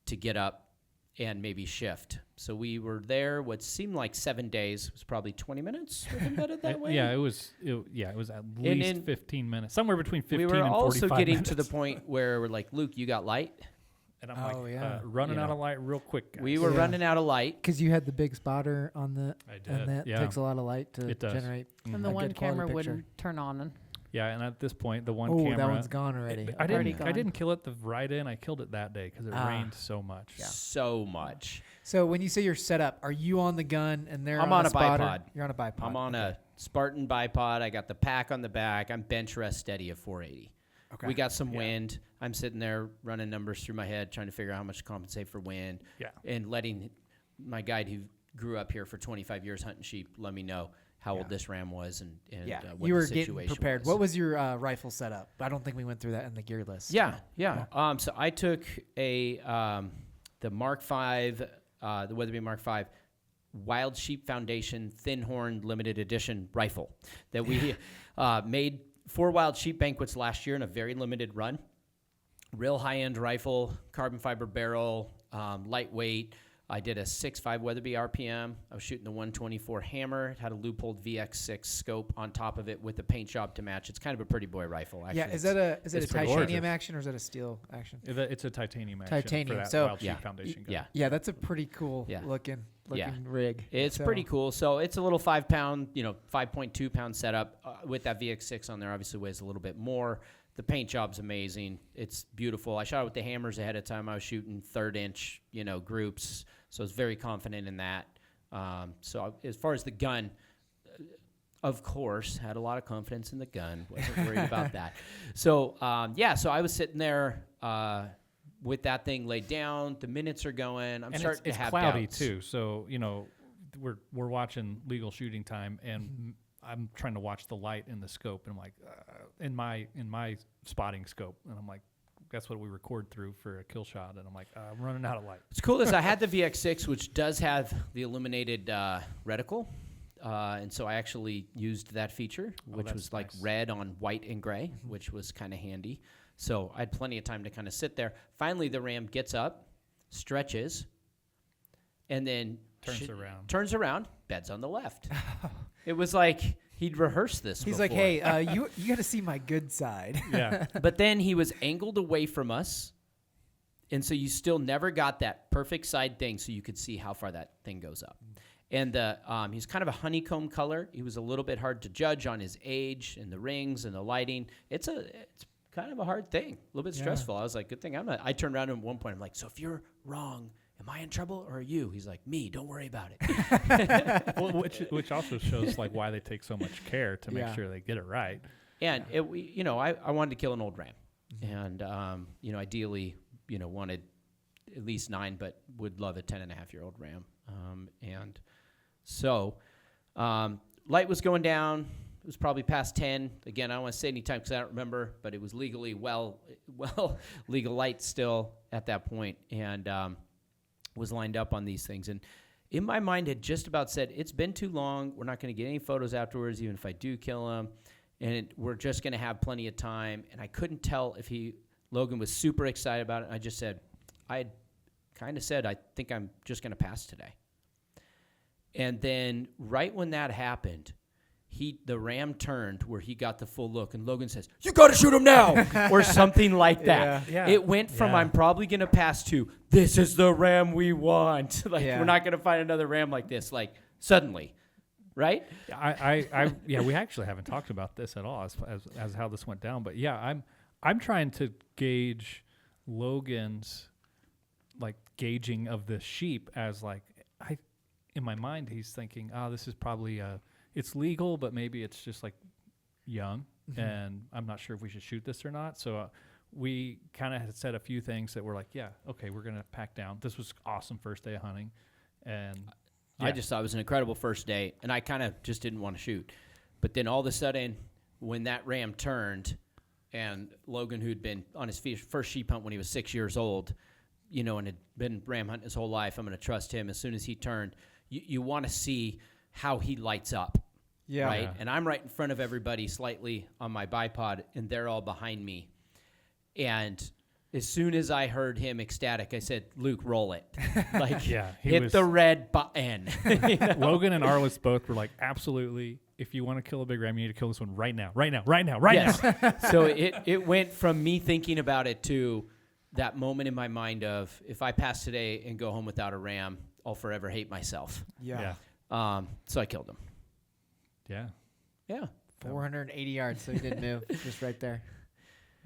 to get up and maybe shift. So we were there what seemed like 7 days. It was probably 20 minutes with him bedded that way. Yeah, it was at least 15 minutes. Somewhere between 15 we were and 45 also getting minutes. to the point where we're like, Luke, you got light? And I'm Oh, yeah. running out of light real quick, guys. We were Yeah. running out of light. Because you had the big spotter on the, I did, and that yeah. takes a lot of light to It does. generate. And the a one good quality camera picture. wouldn't turn on. Yeah, and at this point, the one Oh, camera. that one's gone already. I Already didn't. I gone. didn't kill it the ride-in. I killed it that day because it Ah. rained so much. So much. So when you say you're set up, are you on the gun and they're I'm on on the a spotter? bipod. You're on a bipod. I'm on a Spartan bipod. I got the pack on the back. I'm bench rest steady at 480. Okay. We got some wind. I'm sitting there running numbers through my head, trying to figure out how much to compensate for wind. Yeah. And letting my guide who grew up here for 25 years hunting sheep let me know how old this ram was and what you the were getting situation prepared. was. What was your rifle setup? I don't think we went through that in the gear list. Yeah. So I took the Mark V, the Weatherby Mark V Wild Sheep Foundation Thin Horn Limited Edition rifle that we made 4 wild sheep banquets last year in a very limited run. Real high-end rifle, carbon fiber barrel, lightweight. I did a 6.5 Weatherby RPM. I was shooting the 124 hammer. It had a loopholed VX6 scope on top of it with a paint job to match. It's kind of a pretty boy rifle, actually. Yeah, is it a it's pretty titanium gorgeous. action or is it a steel action? It's a titanium action Titanium, for that so- Wild Sheep Yeah. Foundation gun. Yeah. Yeah, that's a pretty cool Yeah. looking Yeah. rig. It's So- pretty cool. So it's a little 5-pound, 5.2 pound setup with that VX6 on there. Obviously weighs a little bit more. The paint job's amazing. It's beautiful. I shot it with the hammers ahead of time. I was shooting 3rd inch, groups. So I was very confident in that. So as far as the gun, of course, had a lot of confidence in the gun. Wasn't worried about that. So, so I was sitting there with that thing laid down. The minutes are going. I'm And starting it's to have cloudy doubts. too, so we're watching legal shooting time, and I'm trying to watch the light in the scope, and I'm like, in my spotting scope, and I'm like, that's what we record through for a kill shot, and I'm like, I'm running out of light. What's cool is I had the VX6, which does have the illuminated reticle. and so I actually used that feature, which that's was like nice. red on white and gray, which was kind of handy. So I had plenty of time to kind of sit there. Finally, the ram gets up, stretches, and then turns around, beds on the left. It was like he'd rehearsed this He's before. like, hey, you got to see my good side. Yeah. But then he was angled away from us, and so you still never got that perfect side thing so you could see how far that thing goes up. And he's kind of a honeycomb color. He was a little bit hard to judge on his age and the rings and the lighting. It's kind of a hard thing, a little bit stressful. I was like, good thing I'm not. I turned around to him at one point. I'm like, so if you're wrong, am I in trouble or are you? He's like, me, don't worry about it. Well, which also shows like why they take so much care to make sure they get it right. And I wanted to kill an old ram, and ideally, wanted at least 9, but would love a 10.5-year-old ram. And so light was going down. It was probably past 10. Again, I don't want to say any time because I don't remember, but it was legally well legal light still at that point, and was lined up on these things. And in my mind had just about said, it's been too long. We're not going to get any photos afterwards, even if I do kill him. And we're just going to have plenty of time. And I couldn't tell if Logan was super excited about it. I just said, I kind of said, I think I'm just going to pass today. And then right when that happened, the ram turned where he got the full look, and Logan says, "You got to shoot him now," or something like that. Yeah. It went from I'm probably going to pass to this is the ram we want. We're not going to find another ram like this. Like suddenly, right? We actually haven't talked about this at all as how this went down. But yeah, I'm trying to gauge Logan's like gauging of the sheep as like in my mind he's thinking, this is probably it's legal, but maybe it's just like young, and I'm not sure if we should shoot this or not. So we kind of had said a few things that were like, yeah, okay, we're going to pack down. This was awesome first day of hunting. And I just thought it was an incredible first day, and I kind of just didn't want to shoot. But then all of a sudden, when that ram turned, and Logan, who'd been on his first sheep hunt when he was 6 years old, and had been ram hunting his whole life, I'm going to trust him. As soon as he turned, you want to see how he lights up. Yeah. Right? Yeah. And I'm right in front of everybody slightly on my bipod, and they're all behind me. And as soon as I heard him ecstatic, I said, Luke, roll it. Hit the red button. Logan and Arliss both were like, absolutely. If you want to kill a big ram, you need to kill this one right now. Now. So it went from me thinking about it to that moment in my mind of, if I pass today and go home without a ram, I'll forever hate myself. Yeah. So I killed him. Yeah. Yeah. 480 yards, so he didn't move. Just right there.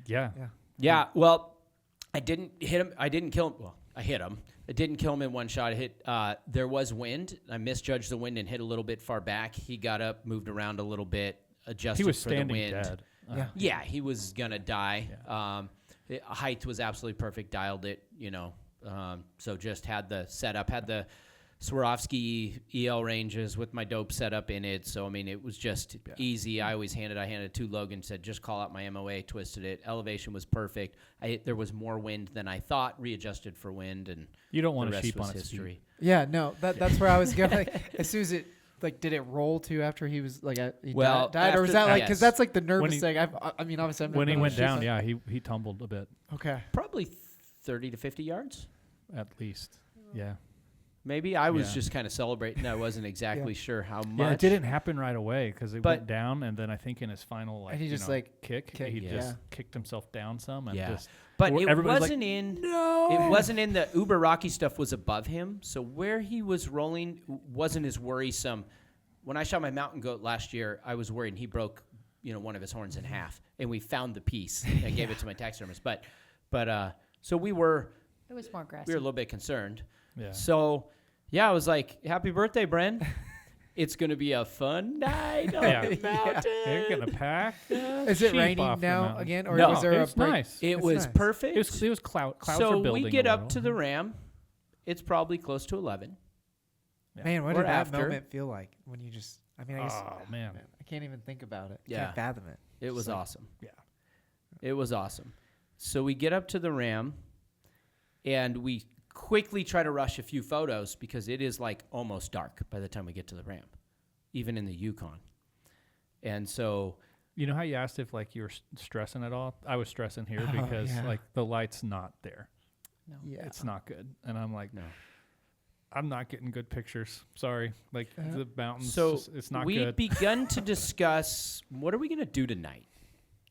Yeah. Yeah, well, I didn't hit him. I didn't kill him. Well, I hit him. I didn't kill him in one shot. There was wind. I misjudged the wind and hit a little bit far back. He got up, moved around a little bit, adjusted He was for the standing wind. dead. Yeah, he was going to die. Yeah. Height was absolutely perfect, dialed it, so just had the setup, had the Swarovski EL ranges with my dope setup in it. So, I mean, it was just easy. I handed it to Logan, said, just call out my MOA, twisted it. Elevation was perfect. There was more wind than I thought, readjusted for wind, and you don't want the a rest sheep was on its history. Yeah, no, that's where I was going. As soon as it, did it roll too after he was died, or was that because that's like the nervous thing? Obviously, I'm when he went down, he tumbled a bit. Okay, probably 30 to 50 yards, at least. Yeah. Maybe I was just kind of celebrating. I wasn't exactly sure how much. Yeah, it didn't happen right away because it went down, and then I think in his final kick, he just kicked himself down some, and but it wasn't in. It wasn't in the uber rocky stuff. Was above him, so where he was rolling wasn't as worrisome. When I shot my mountain goat last year, I was worried, and he broke, one of his horns in half, and we found the piece and gave it to my taxidermist. But so we were. It was more aggressive. We were a little bit concerned. Yeah. So. Yeah, I was like, happy birthday, Bren. It's going to be a fun night on the mountain. They're going to pack. Is it raining now again? Or no, was there a break? Nice. It was nice. perfect. It was clouds so were building. We get up to the ram. It's probably close to 11. Yeah. Man, what did that moment feel like when you just, I guess. Oh, man. I can't even think about it. Yeah. Can't fathom it. It was awesome. Yeah. It was awesome. So we get up to the ram, and we quickly try to rush a few photos because it is like almost dark by the time we get to the ram. even in the Yukon. And so, You know how you asked if like you were stressing at all? I was stressing here because like the light's not there. no. Yeah. It's not good. And I'm like, No. I'm not getting good pictures. Sorry. Like the mountains, So just, it's not we'd good. begun to discuss what are we going to do tonight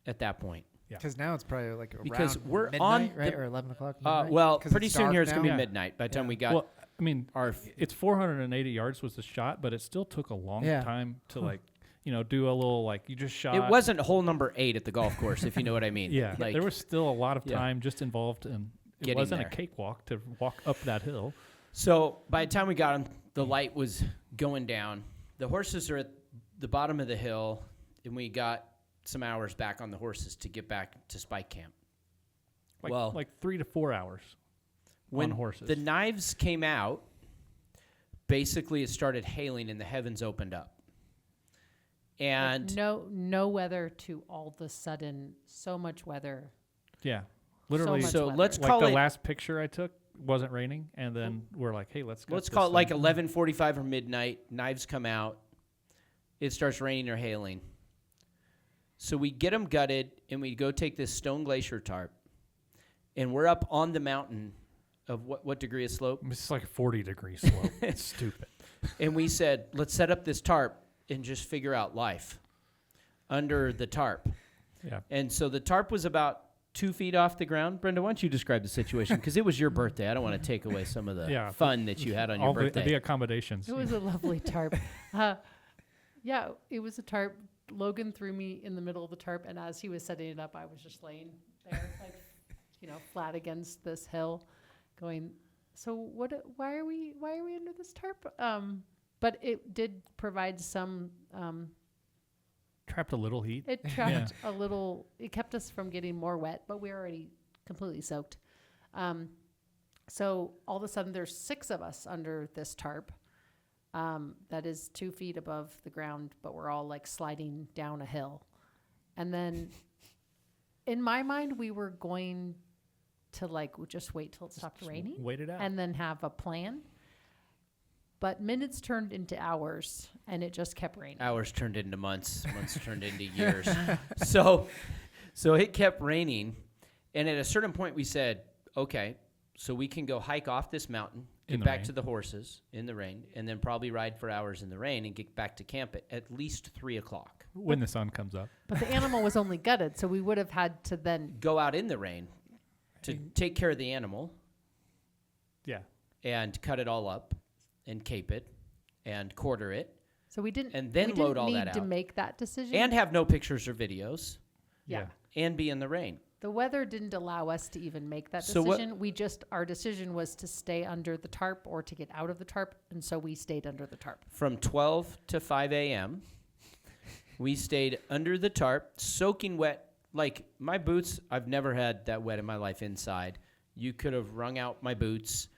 at that point. Because now it's probably like around Because we're midnight, on right? the- or 11 o'clock. midnight? Well, 'Cause pretty it's soon dark here it's going to now. be Yeah. midnight by the time Yeah. we got Well, I mean, our it's 480 yards was the shot, but it still took a long Yeah. time to like, you know, do a little like you just shot. It wasn't hole number 8 at the golf course, if you know what I mean. Yeah, Like, there was still a lot of Yeah. time just involved, and it Getting wasn't there. a cakewalk to walk up that hill. So by the time we got them, the light was going down. The horses are at the bottom of the hill, and we got some hours back on the horses to get back to Spike Camp. Like, Well, like 3 to 4 hours when on horses. the knives came out, basically it started hailing and the heavens opened up. And no weather to all of a sudden, so much weather. yeah, literally. much so weather. let's like call the it last picture I took wasn't raining, and then we're like, hey, let's call it like 11:45 or midnight. Knives come out. It starts raining or hailing. So we get them gutted, and we go take this Stone Glacier tarp, and we're up on the mountain of what degree of slope? It's like 40 degree slope. It's stupid. And we said, let's set up this tarp and just figure out life under the tarp. Yeah. And so the tarp was about 2 feet off the ground. Brenda, why don't you describe the situation? Because it was your birthday. I don't want to take away some of the Yeah. fun that you had on your All birthday. the accommodations. It was a lovely tarp. Yeah, it was a tarp. Logan threw me in the middle of the tarp, and as he was setting it up, I was just laying there, like, flat against this hill, going, so what? Why are we under this tarp? But it did provide some. Trapped a little heat. It trapped a little. It kept us from getting more wet, but we were already completely soaked. So all of a sudden, there's 6 of us under this tarp. That is 2 feet above the ground, but we're all like sliding down a hill. And then in my mind, we were going to like just wait till it stopped raining Wait it out. and then have a plan. But minutes turned into hours and it just kept raining. Hours turned into months. Months turned into years. So it kept raining. And at a certain point, we said, okay, so we can go hike off this mountain, In get the back rain. to the horses in the rain, and then probably ride for hours in the rain and get back to camp at least 3 o'clock. When the sun comes up. But the animal was only gutted, so we would have had to then. Go out in the rain to take care of the animal Yeah. and cut it all up and cape it and quarter it So we didn't. And then we load didn't all need that to out. make that decision. and have no pictures or videos yeah. and be in the rain. The weather didn't allow us to even make that So what- decision. Our decision was to stay under the tarp or to get out of the tarp, and so we stayed under the tarp. From 12 to 5 a.m., we stayed under the tarp, soaking wet. Like, my boots, I've never had that wet in my life inside. You could have wrung out my boots.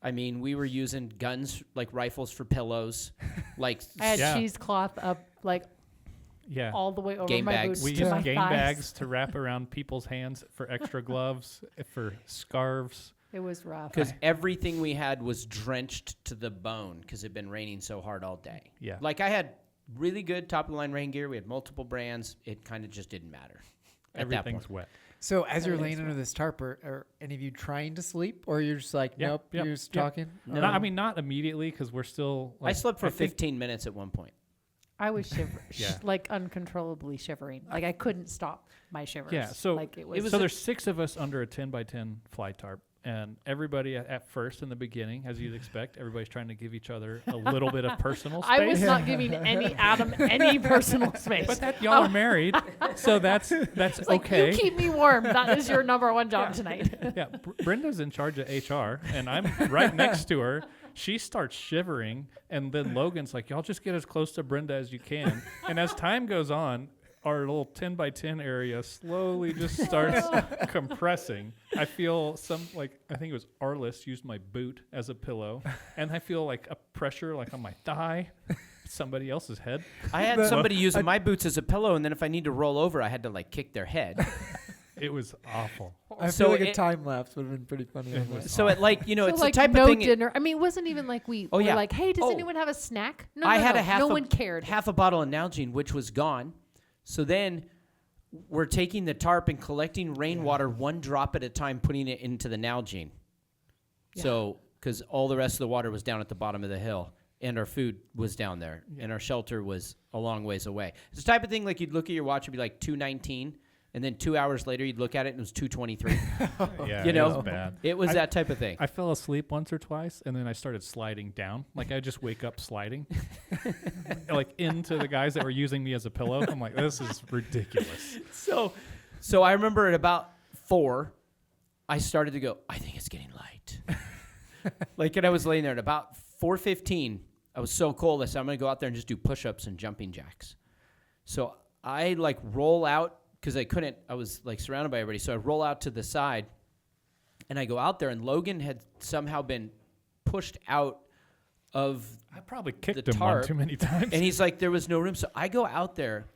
I mean, we were using guns, like rifles for pillows. Like, I had Yeah. cheesecloth up like Yeah. all the way over Game my bags. boots We to use my game thighs. bags to wrap around people's hands for extra gloves, for scarves. It was rough. because everything we had was drenched to the bone because it had been raining so hard all day. Yeah. Like, I had really good top-of-the-line rain gear. We had multiple brands. It kind of just didn't matter at that Everything's point. wet. So as you're Everything's laying under this tarp, are any of you trying to sleep, or you're just like, Yep, nope, yep, you're just yep. talking? No. I mean, not immediately because we're still. I Like, slept for think- 15 minutes at one point. I was Yeah. like uncontrollably shivering. Like I couldn't stop my shivers. Yeah, so like it was. So there's 6 of us under a 10x10 fly tarp, and everybody at first in the beginning, as you'd expect, everybody's trying to give each other a little bit of personal space. I was not giving any Adam any personal space. But that y'all are married, so that's It's like, okay. you keep me warm. That is your number one job tonight. Yeah, Brenda's in charge of HR, and I'm right next to her. She starts shivering, and then Logan's like, y'all just get as close to Brenda as you can. And as time goes on, our little 10x10 area slowly just starts compressing. I feel I think it was Arliss used my boot as a pillow, and I feel like a pressure like on my thigh, somebody else's head. I had somebody using my boots as a pillow, and then if I need to roll over, I had to like kick their head. It was awful. I So feel like a it- time lapse would have been pretty funny. on this. So it like, So it's like the type no of thing. dinner. I mean, it wasn't even like we were yeah. like, hey, does Oh. anyone have a snack? No, I no, had no. a half. No a, one cared. Half a bottle of Nalgene, which was gone. So then we're taking the tarp and collecting rainwater one drop at a time, putting it into the Nalgene. So, because all the rest of the water was down at the bottom of the hill, and our food was down there, and our shelter was a long ways away. It's the type of thing like you'd look at your watch and be like 2:19, and then 2 hours later you'd look at it and it was 2:23. Yeah, You it know, was bad. It was that type of thing. I fell asleep once or twice, and then I started sliding down. Like I just wake up sliding, like into the guys that were using me as a pillow. I'm like, this is ridiculous. So I remember at about 4, I started to go, I think it's getting light. Like, and I was laying there at about 4:15. I was so cold. I said, I'm going to go out there and just do push-ups and jumping jacks. So I like roll out because I was like surrounded by everybody. So I roll out to the side and I go out there, and Logan had somehow been pushed out of, I probably kicked The him one tarp. too many times. and he's like, there was no room. So I go out there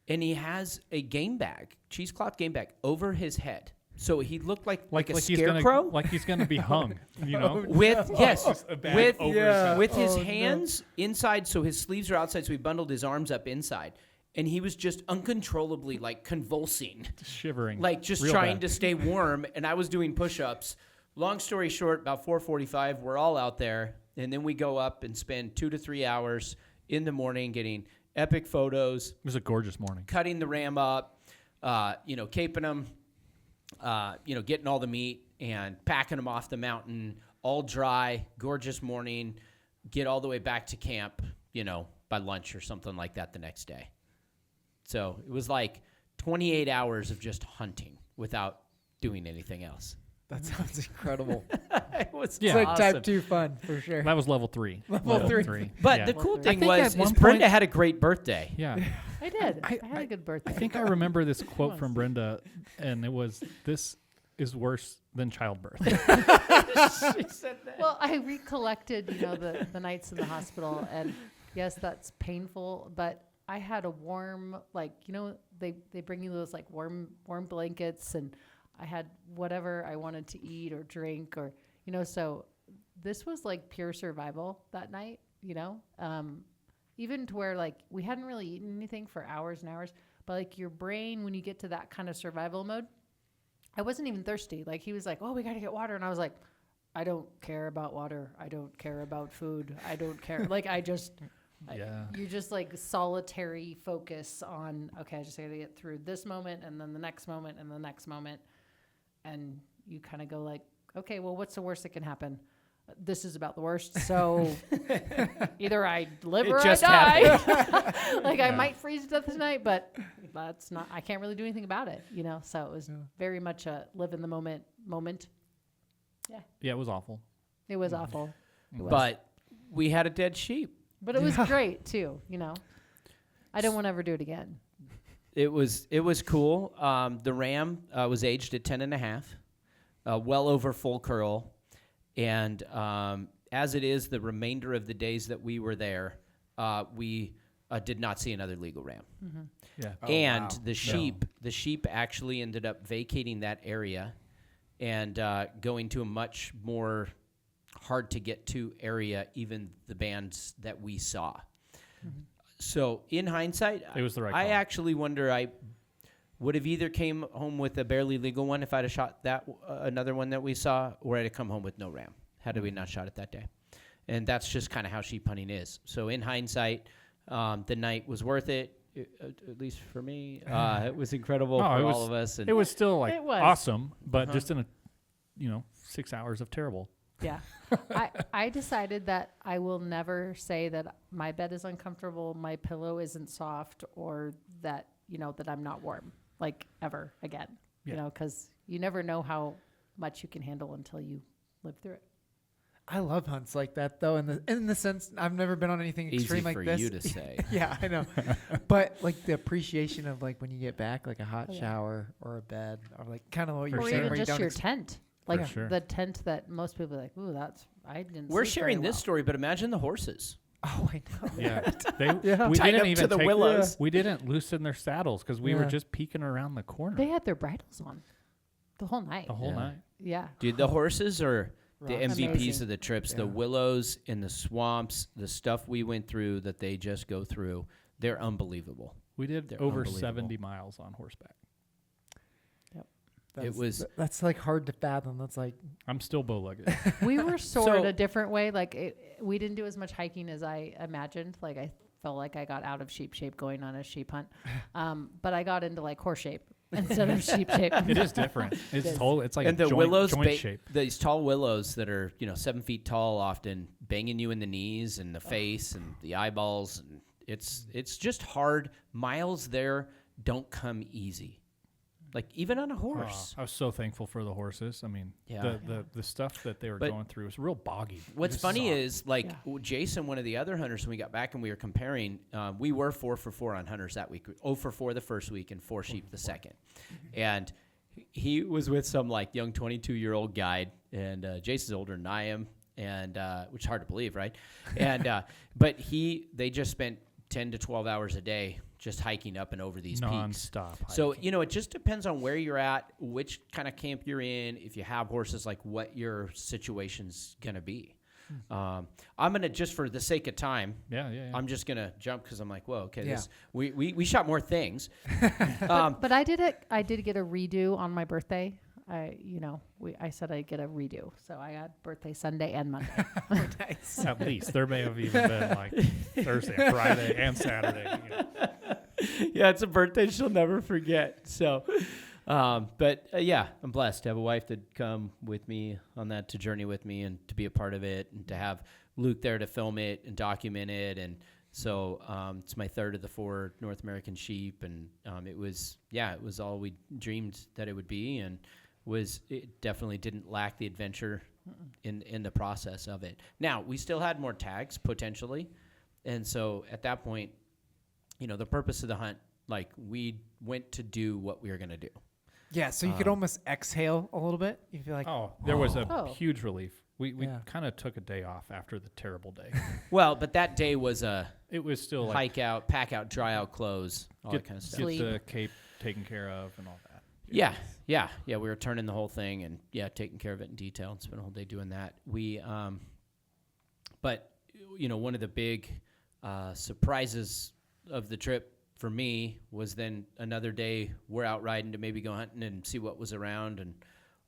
and he has a game bag, cheesecloth game bag over his head. So he looked like a he's scarecrow. like he's gonna be hung, you know. With Just a bag with over his head. with his hands inside, so his sleeves are outside, so he bundled his arms up inside, and he was just uncontrollably like convulsing, Shivering, like just real trying bad. to stay warm. And I was doing push-ups. Long story short, about 4:45, we're all out there, and then we go up and spend 2 to 3 hours in the morning getting epic photos, It was a gorgeous morning. cutting the ram up, caping them. Getting all the meat and packing them off the mountain, all dry, gorgeous morning, get all the way back to camp, by lunch or something like that the next day. So it was like 28 hours of just hunting without doing anything else. That sounds incredible. It was Yeah. It's like awesome. type 2 fun for sure. That was level 3. Level three. But yeah. the cool I thing think was at one Brenda point- had a great birthday. Yeah, I did. I had a good birthday. I think I remember this quote from Brenda, and it was, "This is worse than childbirth." She said that. Well, I recollected, the nights in the hospital, and yes, that's painful. But I had a warm, they bring you those like warm blankets, and I had whatever I wanted to eat or drink, or so this was like pure survival that night. Even to where like we hadn't really eaten anything for hours and hours, but like your brain, when you get to that kind of survival mode, I wasn't even thirsty. Like he was like, "Oh, we got to get water," and I was like, "I don't care about water. I don't care about food. I don't care." Like Yeah. you just like solitary focus on, okay, I just got to get through this moment and then the next moment and the next moment, and you kind of go like, okay, well, what's the worst that can happen? This is about the worst. So either I live or I just die. Like I might freeze to death tonight, but that's not. I can't really do anything about it. So it was very much a live in the moment. Yeah, it was awful. It was awful. It was. But we had a dead sheep. But it was great too. I don't want to ever do it again. It was cool. The ram was aged at 10 and a half, well over full curl. And as it is, the remainder of the days that we were there, we did not see another legal ram. Yeah. The sheep actually ended up vacating that area and going to a much more hard to get to area, even the bands that we saw. So in hindsight, It was the right I call. actually wonder I would have either came home with a barely legal one if I'd have shot that another one that we saw, or I'd have come home with no ram had we not shot it that day. And that's just kind of how sheep hunting is. So in hindsight, the night was worth it, at least for me. It was incredible No, for it was- all of us. And It was still like It was. awesome, but just in 6 hours of terrible. Yeah. I decided that I will never say that my bed is uncomfortable, my pillow isn't soft, or that, that I'm not warm, like ever again, Yeah. because you never know how much you can handle until you live through it. I love hunts like that though, in the sense I've never been on anything easy extreme like for this. you to say. Yeah, I know. But like the appreciation of like when you get back, like a hot Oh, yeah. shower or a bed, or like kind of what you're Or saying, even where you just don't your tent. Like For sure. the tent that most people are like, ooh, I didn't We're sleep sharing very this well. story, but imagine the horses. Oh, I know. Yeah, we Tied didn't up even to the take willows. We didn't loosen their saddles because we were Yeah. just peeking around the corner They had their bridles on the whole night. the whole Yeah. night. Yeah. Dude, the horses are the Rocks. MVPs Amazing. of the trips. The Yeah. willows in the swamps, the stuff we went through that they just go through, they're unbelievable. We did They're over unbelievable. 70 miles on horseback. That's like hard to fathom. That's like I'm still bow legged. We were soared So- a different way. Like we didn't do as much hiking as I imagined. Like I felt like I got out of sheep shape going on a sheep hunt, but I got into like horse shape instead of sheep shape. It is different. It's is. total. It's like And a the joint, willows, joint shape. these tall willows that are 7 feet tall, often banging you in the knees and the face and the eyeballs, and it's just hard. Miles there don't come easy, like even on a horse. I was so thankful for the horses. I mean, Yeah. the stuff that they were But going through was real boggy. It What's just funny sucked. is Jason, one of the other hunters, when we got back and we were comparing, we were 4 for 4 on hunters that week. 0 for 4 the first week and 4 sheep the second. And he was with some like young 22-year-old guide, and Jason's older than I am, and which is hard to believe, right? And but they just spent 10 to 12 hours a day just hiking up and over these peaks. Non-stop So, hiking. it just depends on where you're at, which kind of camp you're in, if you have horses, like what your situation's going to be. I'm going to, just for the sake of time, Yeah. I'm just going to jump because I'm like, whoa, okay, Yeah. we shot more things. But I did get a redo on my birthday. I said I'd get a redo, so I got birthday Sunday and Monday. nice. At least there may have even been like Thursday, and Friday, and Saturday. Yeah, it's a birthday she'll never forget. So, but yeah, I'm blessed to have a wife that come with me on that, to journey with me and to be a part of it, and to have Luke there to film it and document it. And so it's my third of the 4 North American sheep, and it was all we dreamed that it would be, and it definitely didn't lack the adventure in the process of it. Now, we still had more tags potentially, and so at that point, the purpose of the hunt, like, we went to do what we were going to do. Yeah, so you could almost exhale a little bit. You feel like, There was a Oh. huge relief. We Yeah. kind of took a day off after the terrible day. Well, but that day was a It was still like hike out, pack out, dry out clothes, all that kind of stuff. get Sleep. the cape taken care of and all that. Yeah. We were turning the whole thing and taking care of it in detail and spent a whole day doing that. We, but one of the big surprises of the trip for me was then another day we're out riding to maybe go hunting and see what was around and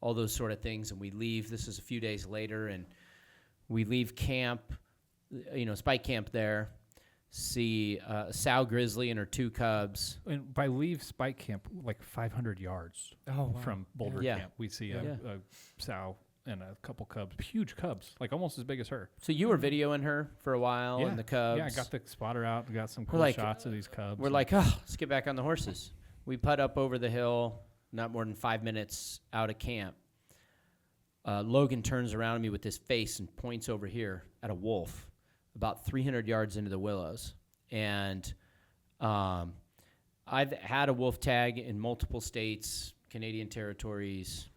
all those sort of things. And we leave. This is a few days later, and we leave camp, spike camp there. See sow grizzly and her 2 cubs. And by leave spike camp, like 500 yards from Boulder Yeah. Camp, we see Yeah. a sow and a couple cubs, huge cubs, like almost as big as her. So you were videoing her for a while and the cubs. Yeah, I got the spotter out and got some cool like, shots of these cubs. We're like, let's get back on the horses. We put up over the hill, not more than 5 minutes out of camp. Logan turns around at me with his face and points over here at a wolf about 300 yards into the willows. And I've had a wolf tag in multiple states, Canadian territories,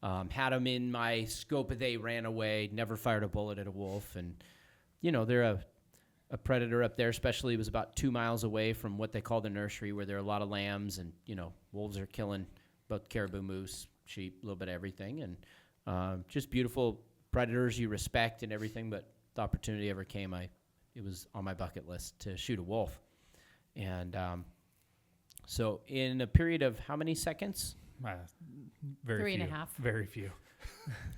had them in my scope of they ran away, never fired a bullet at a wolf. And, they're a predator up there, especially it was about 2 miles away from what they call the nursery, where there are a lot of lambs, and wolves are killing both caribou, moose, sheep, a little bit of everything, and just beautiful predators you respect and everything. But the opportunity ever came, it was on my bucket list to shoot a wolf. And so in a period of how many seconds? very 3.5. Very few.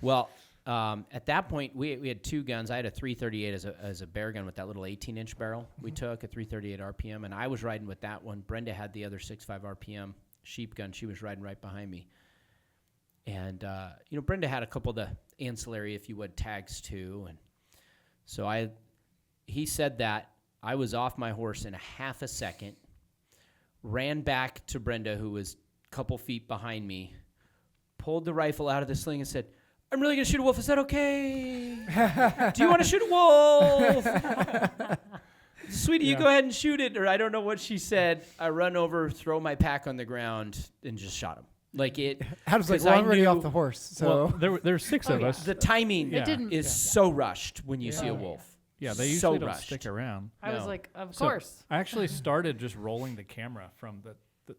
Well, at that point, we had 2 guns. I had a 338 as a bear gun with that little 18-inch barrel. We took a 338 RPM, and I was riding with that one. Brenda had the other 6.5 RPM sheep gun. She was riding right behind me. And, Brenda had a couple of the ancillary, if you would, tags too. And so he said that. I was off my horse in a half a second, ran back to Brenda, who was a couple feet behind me, pulled the rifle out of the sling and said, "I'm really going to shoot a wolf. Is that okay? Do you want to shoot a wolf?" "Sweetie, you go ahead and shoot it." Or I don't know what she said. I run over, throw my pack on the ground, and just shot him. Like it. Adam's like, 'cause well, I I'm already knew- off the horse. So Well, there's 6 of us. The timing Yeah. is so rushed when you see a wolf. Yeah, they So usually don't rushed. stick around. I was No. like, of So course. I actually started just rolling the camera from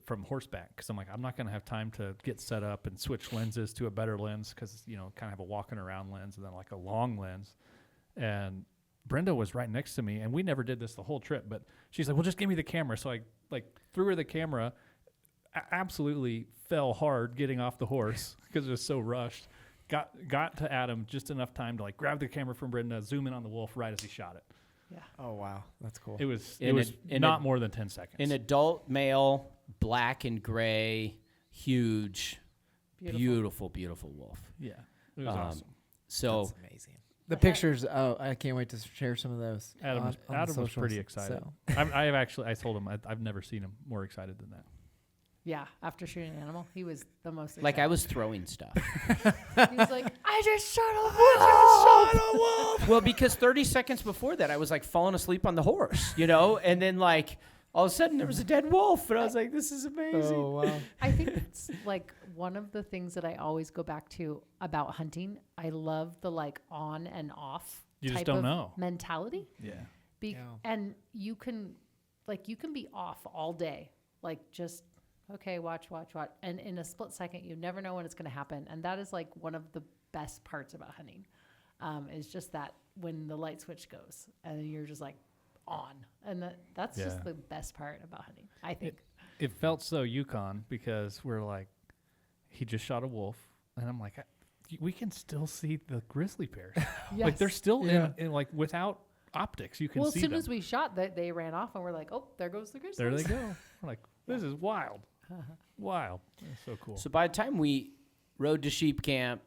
from horseback because I'm like, I'm not going to have time to get set up and switch lenses to a better lens because, you know, kind of have a walking around lens and then like a long lens. And Brenda was right next to me, and we never did this the whole trip, but she's like, well, just give me the camera. So I like threw her the camera, absolutely fell hard getting off the horse because it was so rushed. Got to Adam just enough time to like grab the camera from Brenda, zoom in on the wolf right as he shot it. Yeah. Oh wow, that's cool. It was In not a- more than 10 seconds. An adult male, black and gray, huge, beautiful wolf. Yeah, it was awesome. So That's amazing. The pictures. Oh, I can't wait to share some of those. Adam on the was socials, pretty excited. so. I told him I've never seen him more excited than that. Yeah. After shooting an animal, he was the most like I excited. was throwing stuff. He was like, I just shot a wolf. Well, because 30 seconds before that, I was like falling asleep on the horse, you know, and then like all of a sudden there was a dead wolf, and I was like, this is amazing. Oh wow. I think it's like one of the things that I always go back to about hunting. I love the like on and off You just type don't of know. mentality. Yeah. Yeah. And you can be off all day, like just okay, watch, and in a split second, you never know when it's going to happen, and that is like one of the best parts about hunting, is just that when the light switch goes and you're just like on, and that's Yeah. just the best part about hunting, I think. It felt so Yukon because we're like, he just shot a wolf, and I'm like, we can still see the grizzly bears. Like they're still in like without optics. You can Well, see as soon them. as we shot, they ran off, and we're like, oh, there goes the grizzlies. There they go. We're like, this is wild. Wild. That's so cool. So by the time we rode to sheep camp,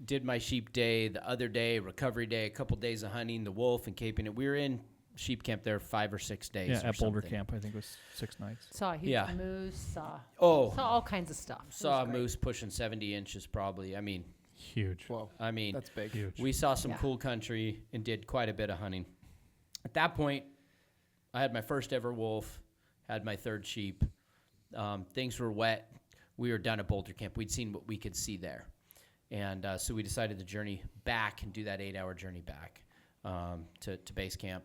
did my sheep day, the other day, recovery day, a couple days of hunting, the wolf and caping it, we were in sheep camp there 5 or 6 days. Yeah, or at Boulder something. Camp, I think it was 6 nights. Saw a huge Yeah. moose, saw Oh, all kinds of stuff. It saw a was great. moose pushing 70 inches probably. I mean, Huge. Whoa, that's big. Huge. we saw some Yeah. cool country and did quite a bit of hunting. At that point, I had my first ever wolf, had my third sheep. Things were wet. We were done at Boulder Camp. We'd seen what we could see there. And so we decided to journey back and do that 8-hour journey back to base camp.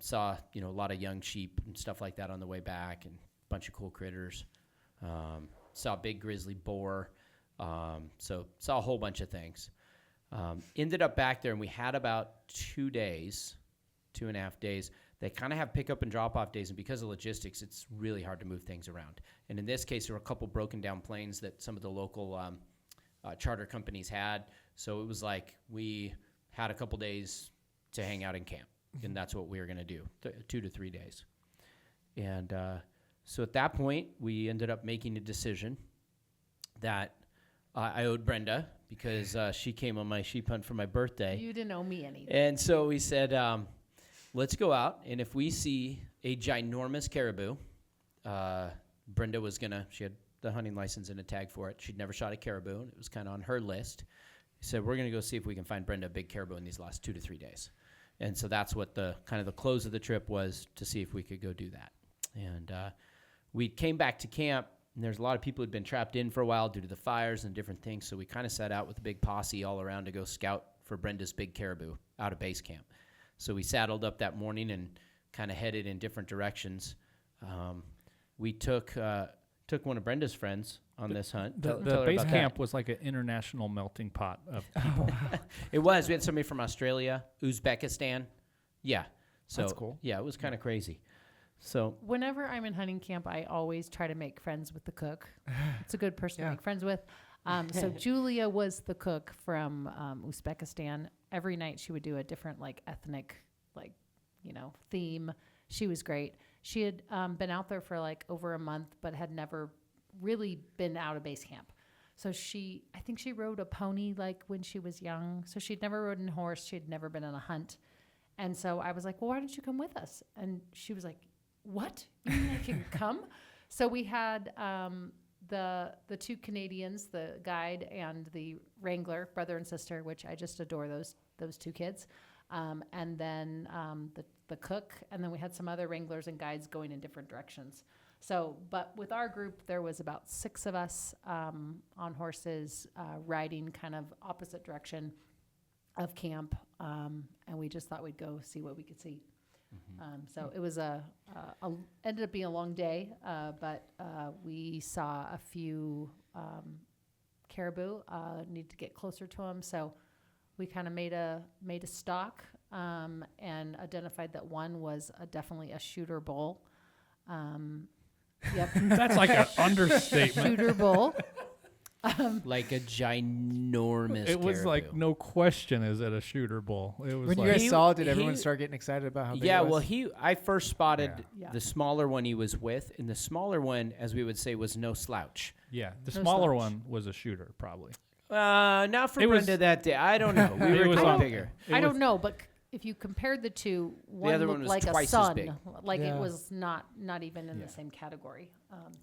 Saw, a lot of young sheep and stuff like that on the way back, and a bunch of cool critters. Saw a big grizzly boar. So saw a whole bunch of things. Ended up back there, and we had about 2 days, 2.5 days. They kind of have pick-up and drop-off days, and because of logistics, it's really hard to move things around. And in this case, there were a couple broken-down planes that some of the local charter companies had. So it was like we had a couple days to hang out in camp, and that's what we were going to do, 2 to 3 days. And so at that point, we ended up making a decision that I owed Brenda because she came on my sheep hunt for my birthday. You didn't owe me anything. And so we said, let's go out, and if we see a ginormous caribou, Brenda was she had the hunting license and a tag for it. She'd never shot a caribou, and it was kind of on her list. He said, we're going to go see if we can find Brenda a big caribou in these last 2 to 3 days. And so that's what the close of the trip was, to see if we could go do that. And we came back to camp, and there's a lot of people who'd been trapped in for a while due to the fires and different things. So we kind of set out with a big posse all around to go scout for Brenda's big caribou out of base camp. So we saddled up that morning and kind of headed in different directions. We took one of Brenda's friends on this hunt. The Tell her base about camp that. was like an international melting pot of people. It was. We had somebody from Australia, Uzbekistan. Yeah. So, That's cool. Yeah, it was kind of crazy. So Whenever I'm in hunting camp, I always try to make friends with the cook. It's a good person Yeah. to make friends with. So Julia was the cook from Uzbekistan. Every night she would do a different ethnic theme. She was great. She had been out there for over a month, but had never really been out of base camp. So I think she rode a pony when she was young. So she'd never ridden a horse. She'd never been on a hunt. And so I was like, well, why don't you come with us? And she was like, what? You mean I can come? So we had the 2 Canadians, the guide and the wrangler, brother and sister, which I just adore those 2 kids. And then the cook, and then we had some other wranglers and guides going in different directions. So, but with our group, there was about 6 of us on horses riding kind of opposite direction of camp. and we just thought we'd go see what we could see. So it was ended up being a long day, but we saw a few caribou. Need to get closer to them, so we kind of made a stalk and identified that one was definitely a shooter bull. Yep, That's like an understatement. shooter bull. Like a ginormous It was caribou. like, no question, is it a shooter bull? It was When you like, guys saw it, did he- everyone start getting excited about how big Yeah, it was? well, I first spotted Yeah. the smaller one he was with, and the smaller one, as we would say, was no slouch. yeah, the No smaller slouch. one was a shooter, probably. Not for It was- Brenda that day. I don't know. We It were was going on- bigger. It I was- don't know, but if you compared the two, one other looked one was like a twice as sun, big. like Yeah. it was not even in the same category.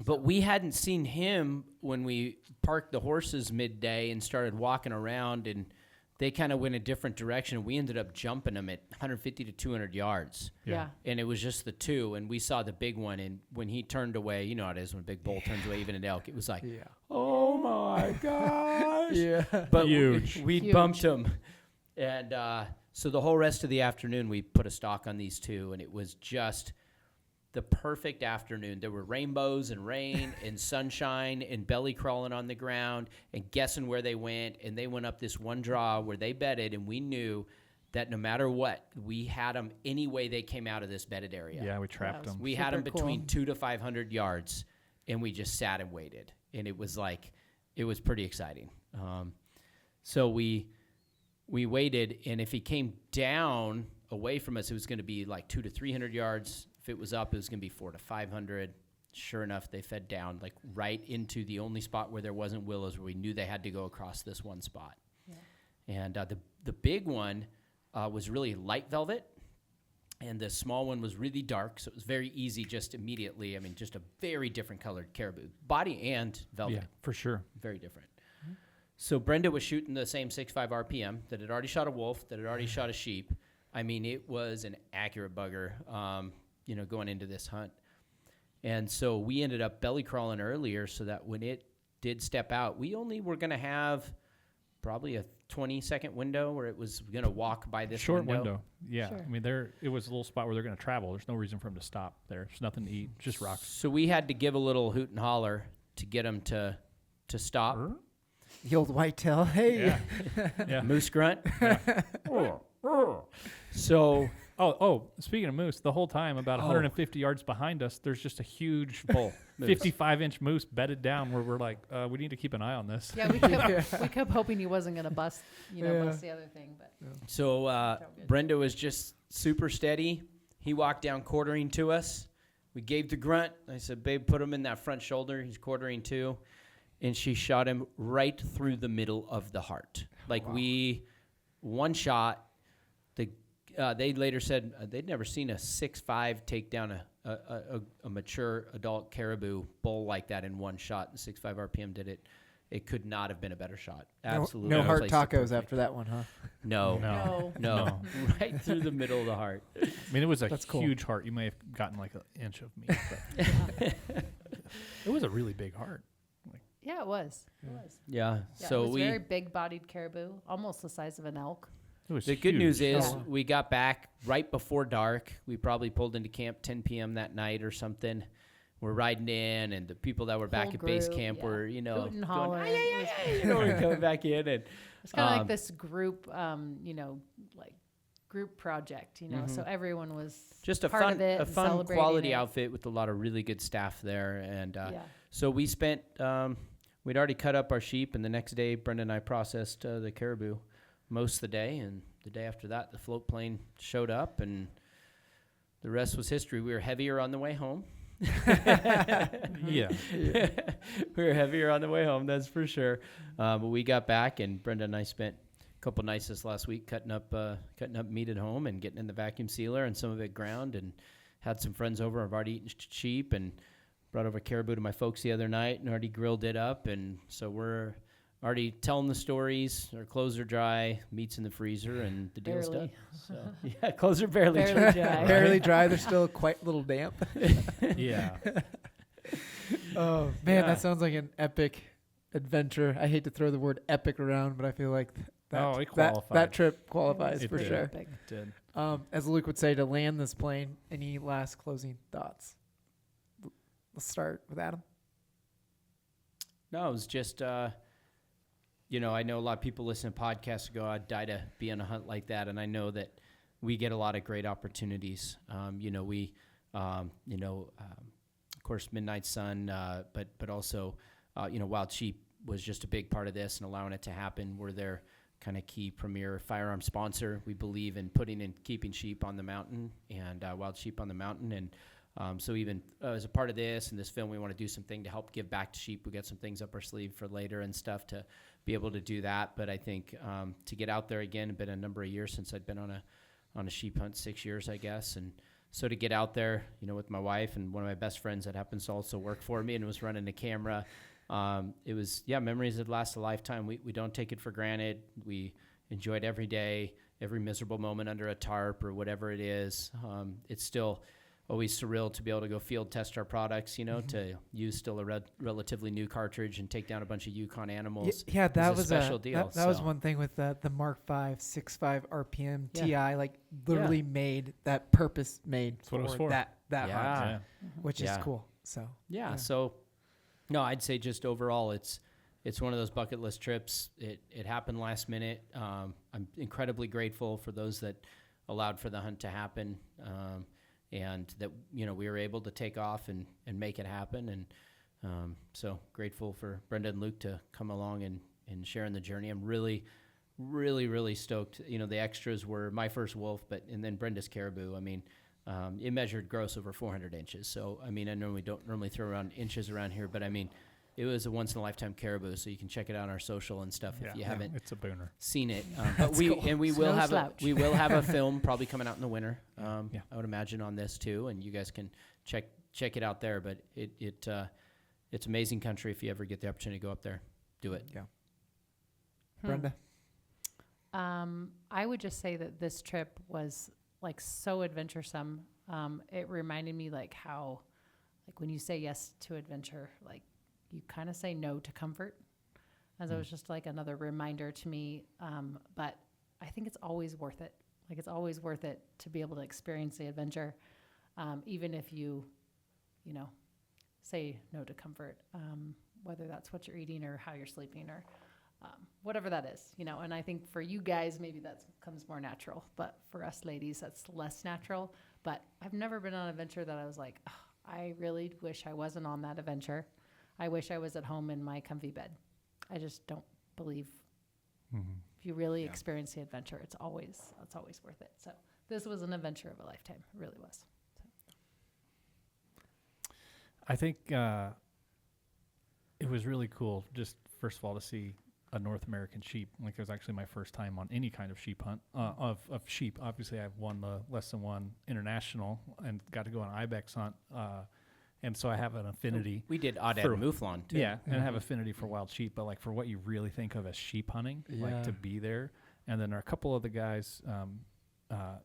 But we hadn't seen him when we parked the horses midday and started walking around, and they kind of went a different direction. We ended up jumping them at 150 to 200 yards. Yeah. And it was just the two, and we saw the big one, and when he turned away, you know how it is when a big bull turns away, even an elk, it was like, oh my gosh. Yeah. But Huge. we Huge. bumped him. And so the whole rest of the afternoon, we put a stalk on these two, and it was just the perfect afternoon. There were rainbows and rain and sunshine and belly crawling on the ground and guessing where they went. And they went up this one draw where they bedded, and we knew that no matter what, we had them any way they came out of this bedded area. Yeah, we trapped was- them. We had them Super between cool. 200 to 500 yards, and we just sat and waited. And it was pretty exciting. So we waited, and if he came down away from us, it was going to be like 200 to 300 yards. If it was up, it was going to be 400 to 500. Sure enough, they fed down like right into the only spot where there wasn't willows, where we knew they had to go across this one spot. Yeah. And the big one was really light velvet, and the small one was really dark, so it was very easy just immediately. I mean, just a very different colored caribou, body and velvet. Yeah, for sure. Very different. So Brenda was shooting the same 6.5 RPM that had already shot a wolf, that had already shot a sheep. I mean, it was an accurate bugger, going into this hunt. And so we ended up belly crawling earlier so that when it did step out, we only were going to have probably a 20-second window where it was going to walk by this Short window. Yeah. Sure. I mean, it was a little spot where they're going to travel. There's no reason for them to stop there. There's nothing to eat, just rocks. So we had to give a little hoot and holler to get them to stop. The old whitetail. Hey. Yeah. Yeah. Moose grunt. So Oh, speaking of moose, the whole time, about 150 yards behind us, there's just a huge bull, moose. 55-inch moose bedded down where we're like, we need to keep an eye on this. Yeah, we kept hoping he wasn't going to bust the other thing, but So good. Brenda was just super steady. He walked down quartering to us. We gave the grunt. I said, babe, put him in that front shoulder. He's quartering too. And she shot him right through the middle of the heart. One shot. They later said they'd never seen a 6.5 take down a mature adult caribou bull like that in one shot. The 6.5 RPM did it. It could not have been a better shot. Absolutely. No heart Placed it tacos perfect. after that one, huh? No. Right through the middle of the heart. I mean, it was a That's cool. huge heart. You may have gotten like an inch of meat. But it was a really big heart. yeah, it was. It was. Yeah. Yeah, So it was we. very big-bodied caribou, almost the size of an elk. It was The good news huge. is we got back right before dark. We probably pulled into camp 10 p.m. that night or something. We're riding in, and the people that were back Whole at base group, camp yeah. were, Hoot and going, holler. we're coming back in, and It's kind of like this group, like group project, So everyone was just a part fun, of it a and fun celebrating quality it. outfit with a lot of really good staff there, and Yeah. so we spent. We'd already cut up our sheep, and the next day, Brenda and I processed the caribou most of the day, and the day after that, the float plane showed up, and the rest was history. We were heavier on the way home. Yeah. We were heavier on the way home, that's for sure. But we got back, and Brenda and I spent a couple nights this last week cutting up meat at home and getting in the vacuum sealer, and some of it ground, and had some friends over. I've already eaten sheep and brought over caribou to my folks the other night and already grilled it up, and so we're already telling the stories. Our clothes are dry, meat's in the freezer, and the deal's done. Barely. So, yeah, clothes are barely Barely dry. dry. Barely dry. They're still quite a little damp. Yeah. Oh, man, Yeah. that sounds like an epic adventure. I hate to throw the word epic around, but I feel like it qualified. That trip qualifies It for did. sure. Big. Did. As Luke would say, to land this plane, any last closing thoughts? Let's start with Adam. No, it was just, you know, I know a lot of people listen to podcasts go, I'd die to be on a hunt like that. And I know that we get a lot of great opportunities. You know, of course, Midnight Sun, but also, you know, Wild Sheep was just a big part of this and allowing it to happen. We're their kind of key premier firearm sponsor. We believe in putting and keeping sheep on the mountain and wild sheep on the mountain. And so even as a part of this and this film, we want to do something to help give back to sheep. We got some things up our sleeve for later and stuff to be able to do that. But I think to get out there again, it's been a number of years since I'd been on a sheep hunt, 6 years, I guess. And so to get out there, you know, with my wife and one of my best friends that happens to also work for me and was running the camera, it was, memories that last a lifetime. We don't take it for granted. We enjoyed every day, every miserable moment under a tarp or whatever it is. It's still always surreal to be able to go field test our products, you know, to use still a relatively new cartridge and take down a bunch of Yukon animals. Yeah, that was a special deal. That was one thing with the Mark V 6.5 RPM TI, like literally made that purpose made That's what it was for for. that hunt, Yeah. which is cool. So So no, I'd say just overall, it's one of those bucket list trips. It happened last minute. I'm incredibly grateful for those that allowed for the hunt to happen, and that, you know, we were able to take off and make it happen. And so grateful for Brenda and Luke to come along and sharing the journey. I'm really, really, really stoked. You know, the extras were my first wolf, and then Brenda's caribou. I mean, it measured gross over 400 inches. So, I mean, I know we don't normally throw around inches around here, but I mean, it was a once-in-a-lifetime caribou, so you can check it out on our social and stuff if you haven't It's a booner. seen it. But we will have slouch. we will have a film probably coming out in the winter. Yeah. I would imagine on this too, and you guys can check it out there. But it's amazing country. If you ever get the opportunity to go up there, do it. yeah. Brenda. I would just say that this trip was like so adventuresome. It reminded me like how, like when you say yes to adventure, like you kind of say no to comfort. As it was just like another reminder to me. But I think it's always worth it. Like it's always worth it to be able to experience the adventure, even if you know, say no to comfort, whether that's what you're eating or how you're sleeping or whatever that is, you know. And I think for you guys, maybe that comes more natural, but for us ladies, that's less natural. But I've never been on an adventure that I was like, oh, I really wish I wasn't on that adventure. I wish I was at home in my comfy bed. I just don't believe if you really experience the adventure, it's always worth it. So this was an adventure of a lifetime. It really was. So. I think it was really cool, just first of all, to see a North American sheep. Like it was actually my first time on any kind of sheep hunt of sheep. Obviously, I've won the Less Than One International and got to go on ibex hunt. And so I have an affinity. We did Odd for and Mouflon too. Yeah, and I have affinity for wild sheep, but like for what you really think of as sheep hunting, like to be there. And then there are a couple of the guys,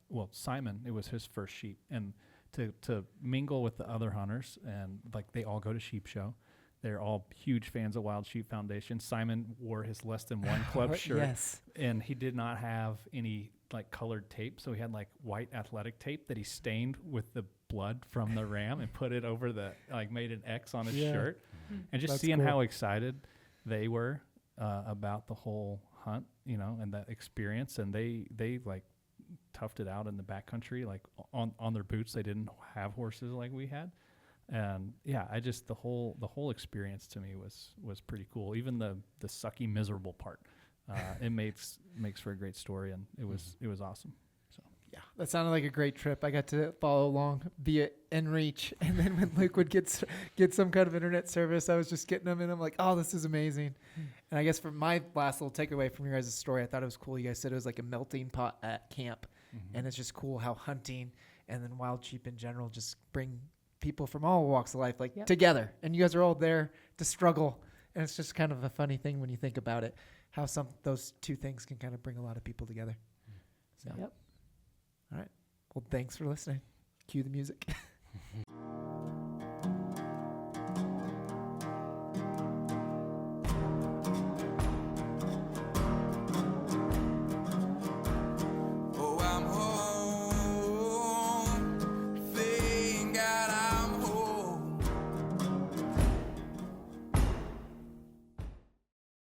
well, Simon, it was his first sheep. And to mingle with the other hunters, and like they all go to sheep show. They're all huge fans of Wild Sheep Foundation. Simon wore his Less Than One Club shirt, and he did not have any like colored tape, so he had like white athletic tape that he stained with the blood from the ram and put it over the made an X on his shirt. And just seeing how excited they were about the whole hunt, you know, and that experience, and they like toughed it out in the backcountry, like on their boots. They didn't have horses like we had. And I just the whole experience to me was pretty cool. Even the sucky, miserable part, it makes for a great story, and it was awesome. So That sounded like a great trip. I got to follow along via inReach, and then when Luke would get some kind of internet service, I was just getting them, and I'm like, oh, this is amazing. And I guess for my last little takeaway from your guys' story, I thought it was cool. You guys said it was like a melting pot at camp, and it's just cool how hunting and then wild sheep in general just bring people from all walks of life together, and you guys are all there to struggle, and it's just kind of a funny thing when you think about it, how those two things can kind of bring a lot of people together. So, all right, well, thanks for listening. Cue the music.